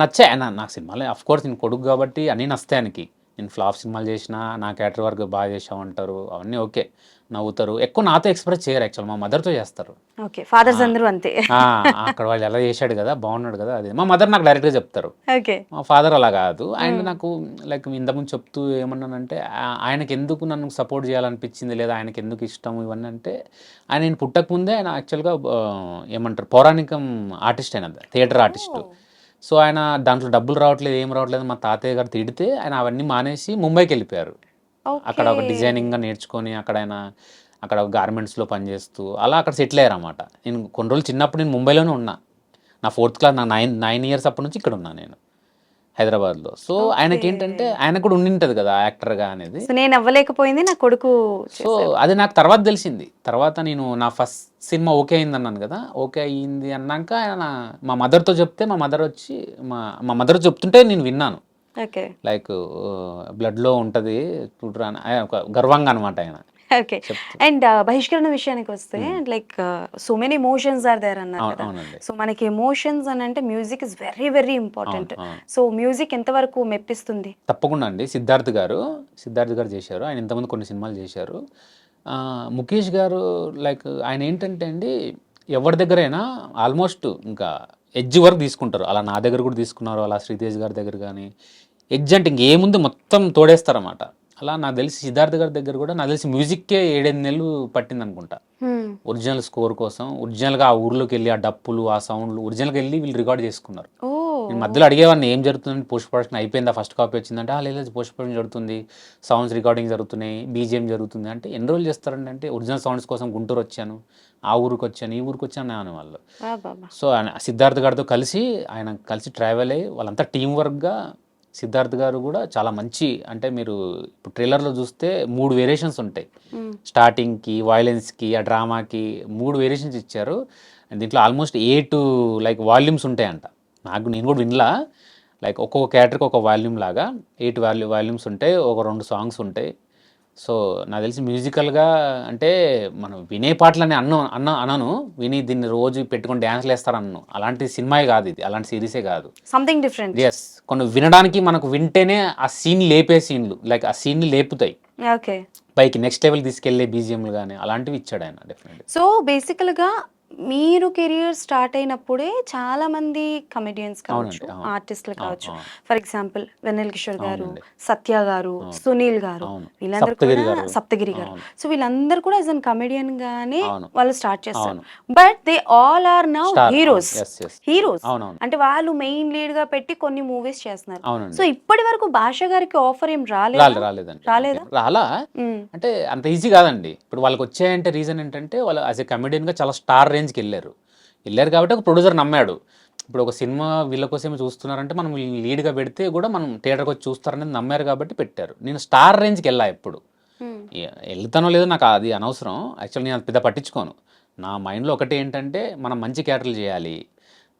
నచ్చాయి ఆయన నాకు సినిమాలు. అఫ్ కోర్స్ నేను కొడుకు కాబట్టి అన్నీ నస్తాయి ఆయనకి. నేను ఫ్లాప్ సినిమాలు చేసినా నా క్యారెక్టర్ వర్క్ బాగా చేసావు అంటారు, అవన్నీ ఓకే, నవ్వుతారు. ఎక్కువ నాతో ఎక్స్‌ప్రెస్ చేయరు యాక్చువల్ మా మదర్‌తో చేస్తారు. ఓకే. ఫాదర్స్ అందరూ అంతే. ఆ! అక్కడ వాళ్ళు ఎలా చేశాడు కదా! బాగున్నాడు కదా! అది. మా మదర్ నాకు డైరెక్ట్‌గా చెప్తారు. ఓకే. మా ఫాదర్ అలా కాదు. ఆయన నాకు లైక్ ఇంతకుముందు చెప్తూ ఏమన్నానంటే ఆయనకెందుకు నన్ను సపోర్ట్ చేయాలనిపించింది లేదా ఆయనకెందుకు ఇష్టం ఇవన్నీ అంటే నేను పుట్టకముందే ఆయన యాక్చువల్‌గా ఏమంటారు పౌరాణికం ఆర్టిస్ట్ ఆయన థియేటర్ ఆర్టిస్టు. సో, ఆయన దాంట్లో డబ్బులు రావట్లేదు, ఏం రావట్లేదు మా తాతయ్య గారు తిడితే ఆయన అవన్నీ మానేసి ముంబైకెళ్ళిపోయారు. అక్కడ ఒక ఓకే. డిజైనింగ్‌గా నేర్చుకొని అక్కడ గార్మెంట్స్‌లో పనిచేస్తూ అలా అక్కడ సెటిల్ అయ్యారన్నమాట. నేను కొన్ని రోజులు చిన్నప్పుడు నేను ముంబైలోనే ఉన్నా. నా 4థ్ క్లాస్ నా 9 ఇయర్స్ అప్పటి నుంచి ఇక్కడ ఉన్నా నేను హైదరాబాద్‌లో. So, okay. ఆయనకేంటంటే ఆయనకు కూడా ఉండింటది కదా! యాక్టర్‌గా అనేది. సో, నేను అవ్వలేకపోయింది. నా కొడుకు సో, అది నాకు తర్వాత తెలిసింది. తర్వాత నేను నా ఫస్ట్ సినిమా ఓకే అయిందన్నాను కదా! ఓకే అయ్యింది అన్నాక ఆయన మా మదర్‌తో చెప్తే మా మదర్ వచ్చి మా మా మదర్ చెప్తుంటే నేను విన్నాను. ఓకే. లైక్ బ్లడ్‌లో ఉంటది చూడరా అని ఒక గర్వంగా అనమాట ఆయన ఓకే. చెప్తూ. అండ్ బహిష్కరణ విషయానికి వస్తే like so many emotions are there అన్నారు కదా. అవునండి. సో మనకి ఎమోషన్స్ అని అంటే music is very very important. అవును. సో మ్యూజిక్ ఎంతవరకు మెప్పిస్తుంది? తప్పకుండా అండి. సిద్ధార్థ్ గారు చేశారు. ఆయన ఇంతకుముందు కొన్ని సినిమాలు చేశారు. ముఖేష్ గారు లైక్ ఆయన ఏంటంటే అండి ఎవరి దగ్గరైనా ఆల్మోస్ట్ ఇంకా ఎడ్జ్ వరకు తీసుకుంటారు. అలా నా దగ్గర కూడా తీసుకున్నారు. అలా శ్రీతేజ్ గారి దగ్గర కానీ ఎడ్జ్ అంటే ఇంకేముంది మొత్తం తోడేస్తారన్నమాట. అలా నాకు తెలిసి సిద్ధార్థ్ గారి దగ్గర కూడా నాకు తెలిసి మ్యూజిక్కే 7-8 నెలలు పట్టింది అనుకుంటా. ఒరిజినల్ స్కోర్ కోసం ఒరిజినల్గా ఆ ఊర్లోకి వెళ్ళి ఆ డప్పులు ఆ సౌండ్లు ఒరిజినల్గా వెళ్ళి వీళ్ళు రికార్డ్ చేసుకున్నారు. ఓ నేను మధ్యలో అడిగేవాడిని ఏం జరుగుతుంది పోస్ట్ ప్రొడక్షన్ అయిపోయిందా ఫస్ట్ కాపీ వచ్చిందంటే లేదు పోస్ట్ ప్రొడక్షన్ జరుగుతుంది, సౌండ్స్ రికార్డింగ్ జరుగుతున్నాయి, బీజిఎం జరుగుతుంది అంటే ఎన్ని రోజులు చేస్తారండి అంటే ఒరిజినల్ సౌండ్స్ కోసం గుంటూరు వచ్చాను, ఆ ఊరికి వచ్చాను, ఈ ఊరికి వచ్చాను అనేవాళ్ళు. బాబా. సో ఆయన సిద్ధార్థ్ గారితో ఆయన కలిసి ట్రావెల్ అయ్యి వాళ్ళంతా టీం వర్క్గా సిద్ధార్థ్ గారు కూడా చాలా మంచి అంటే మీరు ఇప్పుడు ట్రైలర్లో చూస్తే 3 వేరియేషన్స్ ఉంటాయి. స్టార్టింగ్కి వైలెన్స్కి ఆ డ్రామాకి 3 వేరియేషన్స్ ఇచ్చారు. దీంట్లో ఆల్మోస్ట్ 8 లైక్ వాల్యూమ్స్ ఉంటాయంట. నేను కూడా వినలా. లైక్ ఒక్కొక్క క్యారెక్టర్కి ఒక వాల్యూమ్ లాగా 8 వాల్యూమ్స్ ఉంటాయి. ఒక 2 సాంగ్స్ ఉంటాయి. సో నాకు తెలిసి మ్యూజికల్గా అంటే మనం వినే పాటలని అనను విని దీన్ని రోజు పెట్టుకొని డ్యాన్స్లు వేస్తారన్ను అలాంటి సినిమాయే కాదు ఇది, అలాంటి సిరీసే కాదు. Something different. ఎస్ కొన్ని వినడానికి మనకు వింటేనే ఆ సీన్ లేపే సీన్లు లైక్ ఆ సీన్ని లేపుతాయి ఓకే. పైకి నెక్స్ట్ లెవెల్ తీసుకెళ్లే బీజిఎంలు కానీ అలాంటివి ఇచ్చాడు ఆయన డెఫినెట్లీ. సో బేసికల్గా మీరు కెరియర్ స్టార్ట్ అయినప్పుడే చాలా మంది కమెడియన్స్ కావచ్చు, అవునండి, అవును. ఆర్టిస్టులు కావచ్చు. అవును. ఫర్ ఎగ్జాంపుల్ వెన్నెల కిషోర్ గారు, అవునండి. సత్య గారు, సునీల్ గారు, అవును. వీళ్ళందరూ సప్తగిరి కూడా గారు. సప్తగిరి గారు. అవును. సో వీళ్ళందరూ కూడా యాజ్ అన్ కమెడియన్ గానే అవును. వాళ్ళు స్టార్ట్ చేస్తారు. అవును. But they all are now Star. Heroes. Yes, yes. Heroes అవునవును. అంటే వాళ్ళు మెయిన్ లీడ్ గా పెట్టి కొన్ని మూవీస్ చేస్తున్నారు. అవునండి. సో ఇప్పటి వరకు భాష గారికి ఆఫర్ ఏం రాలేదా? రాలేదండి. రాలేదా? రాలా అంటే అంత ఈజీ కాదండి. ఇప్పుడు వాళ్ళకి వచ్చాయంటే రీజన్ ఏంటంటే వాళ్ళు యాజ్ ఎ కమెడియన్గా చాలా స్టార్ రేంజ్కి వెళ్ళారు కాబట్టి ఒక ప్రొడ్యూసర్ నమ్మాడు. ఇప్పుడు ఒక సినిమా వీళ్ళ కోసమే చూస్తున్నారంటే మనం వీళ్ళని లీడ్గా పెడితే కూడా మనం థియేటర్కి వచ్చి చూస్తారనేది నమ్మారు కాబట్టి పెట్టారు. నేను స్టార్ రేంజ్కి వెళ్ళా ఎప్పుడు వెళ్తానో లేదో నాకు అది అనవసరం. యాక్చువల్లీ నేను అది పెద్ద పట్టించుకోను. నా మైండ్లో ఒకటి ఏంటంటే మనం మంచి క్యారెక్టర్లు చేయాలి,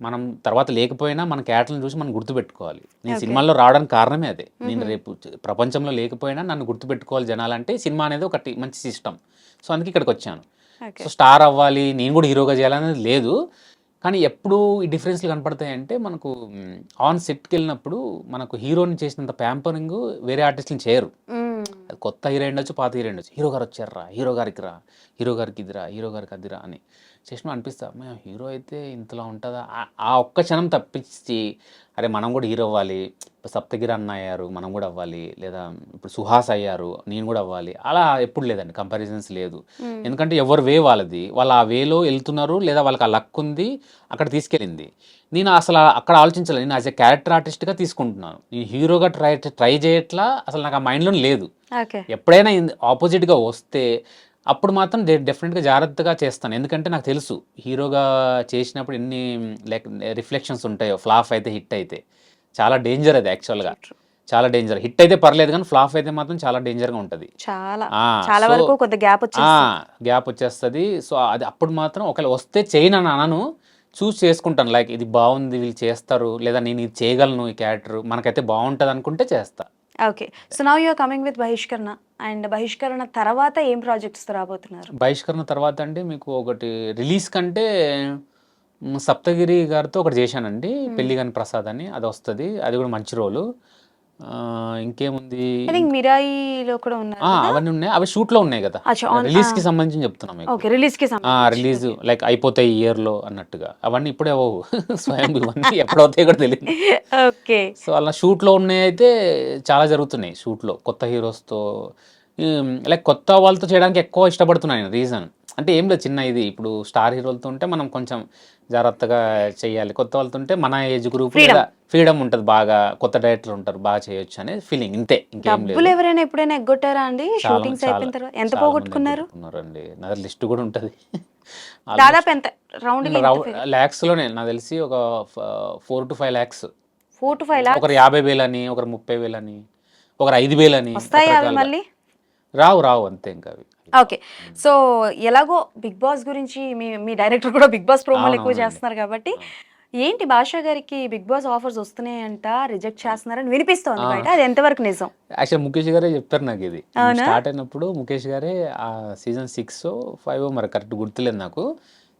మనం తర్వాత లేకపోయినా మన క్యారెక్టర్లను చూసి మనం గుర్తుపెట్టుకోవాలి. నేను సినిమాల్లో రావడానికి కారణమే అదే. నేను రేపు ప్రపంచంలో లేకపోయినా నన్ను గుర్తుపెట్టుకోవాలి జనాలంటే సినిమా అనేది ఒకటి మంచి సిస్టమ్. సో అందుకే ఇక్కడికి వచ్చాను. సో స్టార్ అవ్వాలి నేను కూడా హీరోగా చేయాలనేది లేదు. కానీ ఎప్పుడు ఈ డిఫరెన్స్లు కనపడతాయంటే మనకు ఆన్ సెట్కి వెళ్ళినప్పుడు మనకు హీరోని చేసినంత ప్యాంపరింగ్ వేరే ఆర్టిస్టులు చేయరు. అది కొత్త హీరో ఉండొచ్చు, పాత హీరో ఉండొచ్చు. హీరో గారు వచ్చారా, హీరో గారికి రా, హీరో గారికి ఇదిరా, హీరో గారికి అదిరా అని చేసిన అనిపిస్తా మేము హీరో అయితే ఇంతలా ఉంటుందా ఆ ఒక్క క్షణం తప్పించి అరే మనం కూడా హీరో అవ్వాలి, సప్తగిరి అన్న అయ్యారు మనం కూడా అవ్వాలి, లేదా ఇప్పుడు సుహాస్ అయ్యారు నేను కూడా అవ్వాలి, అలా ఎప్పుడు లేదండి. కంపారిజన్స్ లేదు. ఎందుకంటే ఎవరు వే వాళ్ళది, వాళ్ళు ఆ వేలో వెళ్తున్నారు లేదా వాళ్ళకి ఆ లక్ ఉంది అక్కడ తీసుకెళ్ళింది. నేను అసలు అక్కడ ఆలోచించలేదు. నేను యాజ్ ఎ క్యారెక్టర్ ఆర్టిస్ట్గా తీసుకుంటున్నాను. నేను హీరోగా ట్రై చేయట్లా, అసలు నాకు ఆ మైండ్లో లేదు. ఎప్పుడైనా ఆపోజిట్గా వస్తే అప్పుడు మాత్రం డెఫినెట్గా జాగ్రత్తగా చేస్తాను. ఎందుకంటే నాకు తెలుసు హీరోగా చేసినప్పుడు ఎన్ని లైక్ రిఫ్లెక్షన్స్ ఉంటాయో. ఫ్లాప్ అయితే హిట్ అయితే చాలా డేంజర్ అది యాక్చువల్గా, చాలా డేంజర్. హిట్ అయితే పర్లేదు కానీ ఫ్లాప్ అయితే మాత్రం చాలా డేంజర్గా ఉంటుంది. చాలా వరకు కొంత గ్యాప్ వచ్చేస్తుంది. సో అది అప్పుడు మాత్రం ఒకవేళ వస్తే చేయను అని అనను, చూస్ చేసుకుంటాను. లైక్ ఇది బాగుంది వీళ్ళు చేస్తారు, లేదా నేను ఇది చేయగలను, ఈ క్యారెక్టర్ మనకైతే బాగుంటుంది అనుకుంటే చేస్తా. Okay. So now you are coming with Bahishkarana. And Bahishkarana తర్వాత ఏం ప్రాజెక్ట్స్ రాబోతున్నారు? బహిష్కరణ తర్వాత అంటే మీకు ఒకటి రిలీజ్ కంటే సప్తగిరి గారితో ఒకటి చేశానండి, పెళ్లి కాని ప్రసాద్ అని. అది వస్తుంది, అది కూడా మంచి రోలు. ఇంకేముంది ఐ థింక్ మిరాయిలో కూడా ఉన్నారు అవన్నీ ఉన్నాయి, అవి షూట్లో ఉన్నాయి కదా, అచ్చా, రిలీజ్ కి సంబంధించి చెప్తున్నాం మీకు. ఓకే, రిలీజ్ కి రిలీజ్ లైక్ అయిపోతాయి ఈ ఇయర్ లో అన్నట్టుగా, అవన్నీ ఇప్పుడే అవ్వవు స్వయం ఇవన్నీ ఎప్పుడవుతాయి కూడా తెలియదు. ఓకే. సో అలా షూట్లో ఉన్నాయి అయితే చాలా జరుగుతున్నాయి షూట్లో కొత్త హీరోస్తో, లైక్ కొత్త వాళ్ళతో చేయడానికి ఎక్కువ ఇష్టపడుతున్నాను. రీజన్ అంటే ఏం లేదు, చిన్న ఇది ఇప్పుడు స్టార్ హీరోలతో ఉంటే మనం కొంచెం జాగ్రత్తగా చేయాలి, కొత్త వాళ్ళతో ఉంటే మన ఏజ్ గ్రూప్ ఫ్రీడమ్ ఉంటుంది, బాగా కొత్త డైరెక్టర్ ఉంటారు, బాగా చేయొచ్చు అనే ఫీలింగ్, ఇంతే, ఇంకేం లేదు. డబ్బులు ఎవరైనా ఎప్పుడైనా ఎగ్గొట్టారా అండి షూటింగ్స్ అయిపోయిన తర్వాత? ఎంత పోగొట్టుకున్నారు? అండి నా లిస్ట్ కూడా ఉంటుంది దాదాపు ఎంత రౌండ్ ల్యాక్స్ లోనే నాకు తెలిసి ఒక 4 to 5 lakhs. 4 to 5 lakhs ఒకరు 50,000 అని, ఒకరు 30,000 అని, ఒకరు 5,000 అని. వస్తాయి అవి మళ్ళీ? రావు అంతే ఇంకా అవి. ఓకే. సో ఎలాగో బిగ్ బాస్ గురించి మీ డైరెక్టర్ కూడా బిగ్ బాస్ ప్రోమోలు ఎక్కువ చేస్తున్నారు కాబట్టి, ఏంటి భాషా గారికి బిగ్ బాస్ ఆఫర్స్ వస్తున్నాయంట, రిజెక్ట్ చేస్తున్నారని వినిపిస్తోంది బయట, అది ఎంతవరకు నిజం? యాక్చువల్ ముఖేష్ గారే చెప్పారు నాకు ఇది. స్టార్ట్ అయినప్పుడు ముఖేష్ గారే ఆ సీజన్ 6 or 5 మరి కరెక్ట్ గుర్తులేదు నాకు,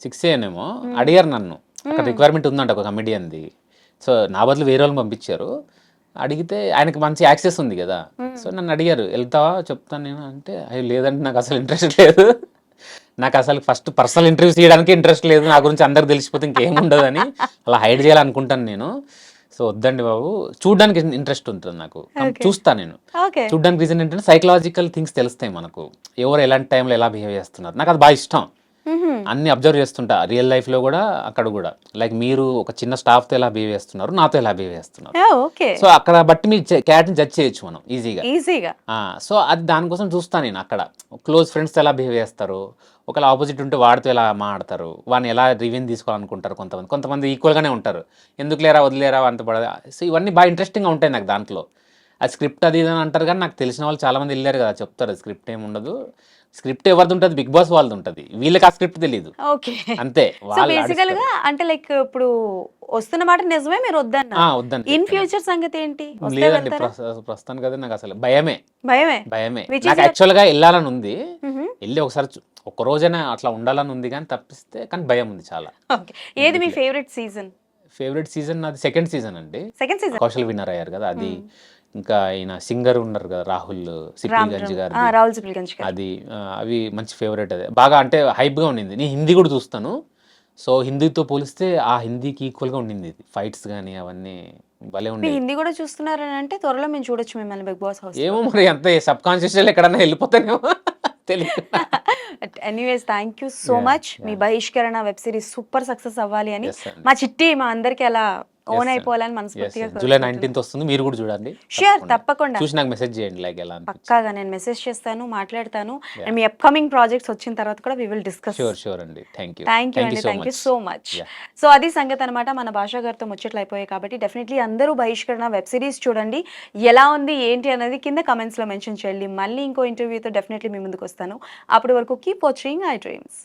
6 ఏనేమో, అడిగారు నన్ను, అక్కడ రిక్వైర్మెంట్ ఉందంట ఒక కమెడియన్ది. సో నా బదులు వేరే వాళ్ళని పంపించారు. అడిగితే ఆయనకి మంచి యాక్సెస్ ఉంది కదా, సో నన్ను అడిగారు వెళ్తావా, చెప్తాను నేను అంటే, అయ్యో లేదంటే నాకు అసలు ఇంట్రెస్ట్ లేదు, నాకు అసలు ఫస్ట్ పర్సనల్ ఇంటర్వ్యూస్ చేయడానికి ఇంట్రెస్ట్ లేదు, నా గురించి అందరికి తెలిసిపోతే ఇంకేముండదని అలా హైడ్ చేయాలనుకుంటాను నేను. సో వద్దండి బాబు, చూడడానికి ఇంట్రెస్ట్ ఉంటుంది నాకు, చూస్తాను నేను. చూడడానికి రీజన్ ఏంటంటే సైకలాజికల్ థింగ్స్ తెలుస్తాయి మనకు, ఎవరు ఎలాంటి టైంలో ఎలా బిహేవ్ చేస్తున్నారు, నాకు అది బాగా ఇష్టం. అన్ని అబ్జర్వ్ చేస్తుంటా రియల్ లైఫ్ లో కూడా, అక్కడ కూడా, లైక్ మీరు ఒక చిన్న స్టాఫ్ తో ఎలా బిహేవ్ చేస్తున్నారు, నాతో ఎలా బిహేవ్ చేస్తున్నారు, సో అక్కడ బట్టి మీరు క్యారెక్టర్ జడ్జ్ చేయొచ్చు మనం ఈజీగా. సో అది దానికోసం చూస్తాను నేను, అక్కడ క్లోజ్ ఫ్రెండ్స్ ఎలా బిహేవ్ చేస్తారు, ఒకవేళ ఆపోజిట్ ఉంటే వాడితో ఎలా మాట్లాడతారు, వాడిని ఎలా రివ్యూ తీసుకోవాలనుకుంటారు, కొంతమంది ఈక్వల్ గానే ఉంటారు, ఎందుకు లేరా వదిలేరా అంత పడదు. సో ఇవన్నీ బాగా ఇంట్రెస్టింగ్గా ఉంటాయి నాకు దాంట్లో. అది స్క్రిప్ట్ అది ఇది అని అంటారు కానీ నాకు తెలిసిన వాళ్ళు చాలా మంది వెళ్ళారు కదా, చెప్తారు స్క్రిప్ట్ ఏమి ఉండదు, స్క్రిప్ట్ ఎవరిది ఉంటుంది, బిగ్ బాస్ వాళ్ళది ఉంటుంది, వీళ్ళకి ఆ స్క్రిప్ట్ తెలియదు. ఓకే, అంతే. బేసికల్ గా అంటే లైక్ ఇప్పుడు వస్తున్న మాట నిజమే, మీరు వద్దని ఇన్ ఫ్యూచర్ సంగతి ఏంటి? లేదండి ప్రస్తుతానికి కదా, నాకు అసలు భయమే. భయమే నాకు యాక్చువల్ గా వెళ్ళాలని ఉంది, వెళ్ళి ఒకసారి ఒక రోజైనా అట్లా ఉండాలని ఉంది కానీ తప్పిస్తే, కానీ భయం ఉంది చాలా. ఏది మీ ఫేవరెట్ సీజన్? నాది సెకండ్ సీజన్ అండి. కౌశల్ విన్నర్ అయ్యారు కదా అది. ఇంకా ఆయన సింగర్ ఉన్నారు కదా రాహుల్ సిప్లిగంజ్ గారు, అది అవి మంచి ఫేవరెట్. అదే బాగా అంటే హైప్ గా ఉండింది. నేను హిందీ కూడా చూస్తాను, సో హిందీతో పోలిస్తే ఆ హిందీకి ఈక్వల్ గా ఉండింది ఇది, ఫైట్స్ కానీ అవన్నీ భలే ఉండే. హిందీ కూడా చూస్తున్నారని అంటే త్వరలో మేము చూడొచ్చు మిమ్మల్ని బిగ్ బాస్ హౌస్. ఏమో మరి అంత సబ్ కాన్షియస్ ఎక్కడన్నా వెళ్ళిపోతానేమో తెలియదు. Anyways thank you so much. మీ Bahishkarana web series super success అవ్వాలి అని, మా చిట్టి మా అందరికి అలా ఓన్ అయిపోవాలని మనస్ఫూర్తిగా. జూలై 19th వస్తుంది, మీరు కూడా చూడండి. షూర్, తప్పకుండా చూసి నాకు మెసేజ్ చేయండి, లైక్ ఎలా పక్కాగా నేను మెసేజ్ చేస్తాను, మాట్లాడతాను. అండ్ మీ అప్కమింగ్ ప్రాజెక్ట్స్ వచ్చిన తర్వాత కూడా వి విల్ డిస్కస్. షూర్ అండి. థ్యాంక్ యూ అండి, thank you so much. So అది సంగతి అనమాట. మన భాషా గారితో ముచ్చట్లు అయిపోయాయి కాబట్టి డెఫినెట్లీ అందరూ బహిష్కరణ వెబ్ సిరీస్ చూడండి. ఎలా ఉంది ఏంటి అనేది కింద కమెంట్స్ లో మెన్షన్ చేయండి. మళ్ళీ ఇంకో ఇంటర్వ్యూతో డెఫినెట్లీ మీ ముందుకు వస్తాను. అప్పటి వరకు కీప్ వాచింగ్ ఐ డ్రీమ్స్.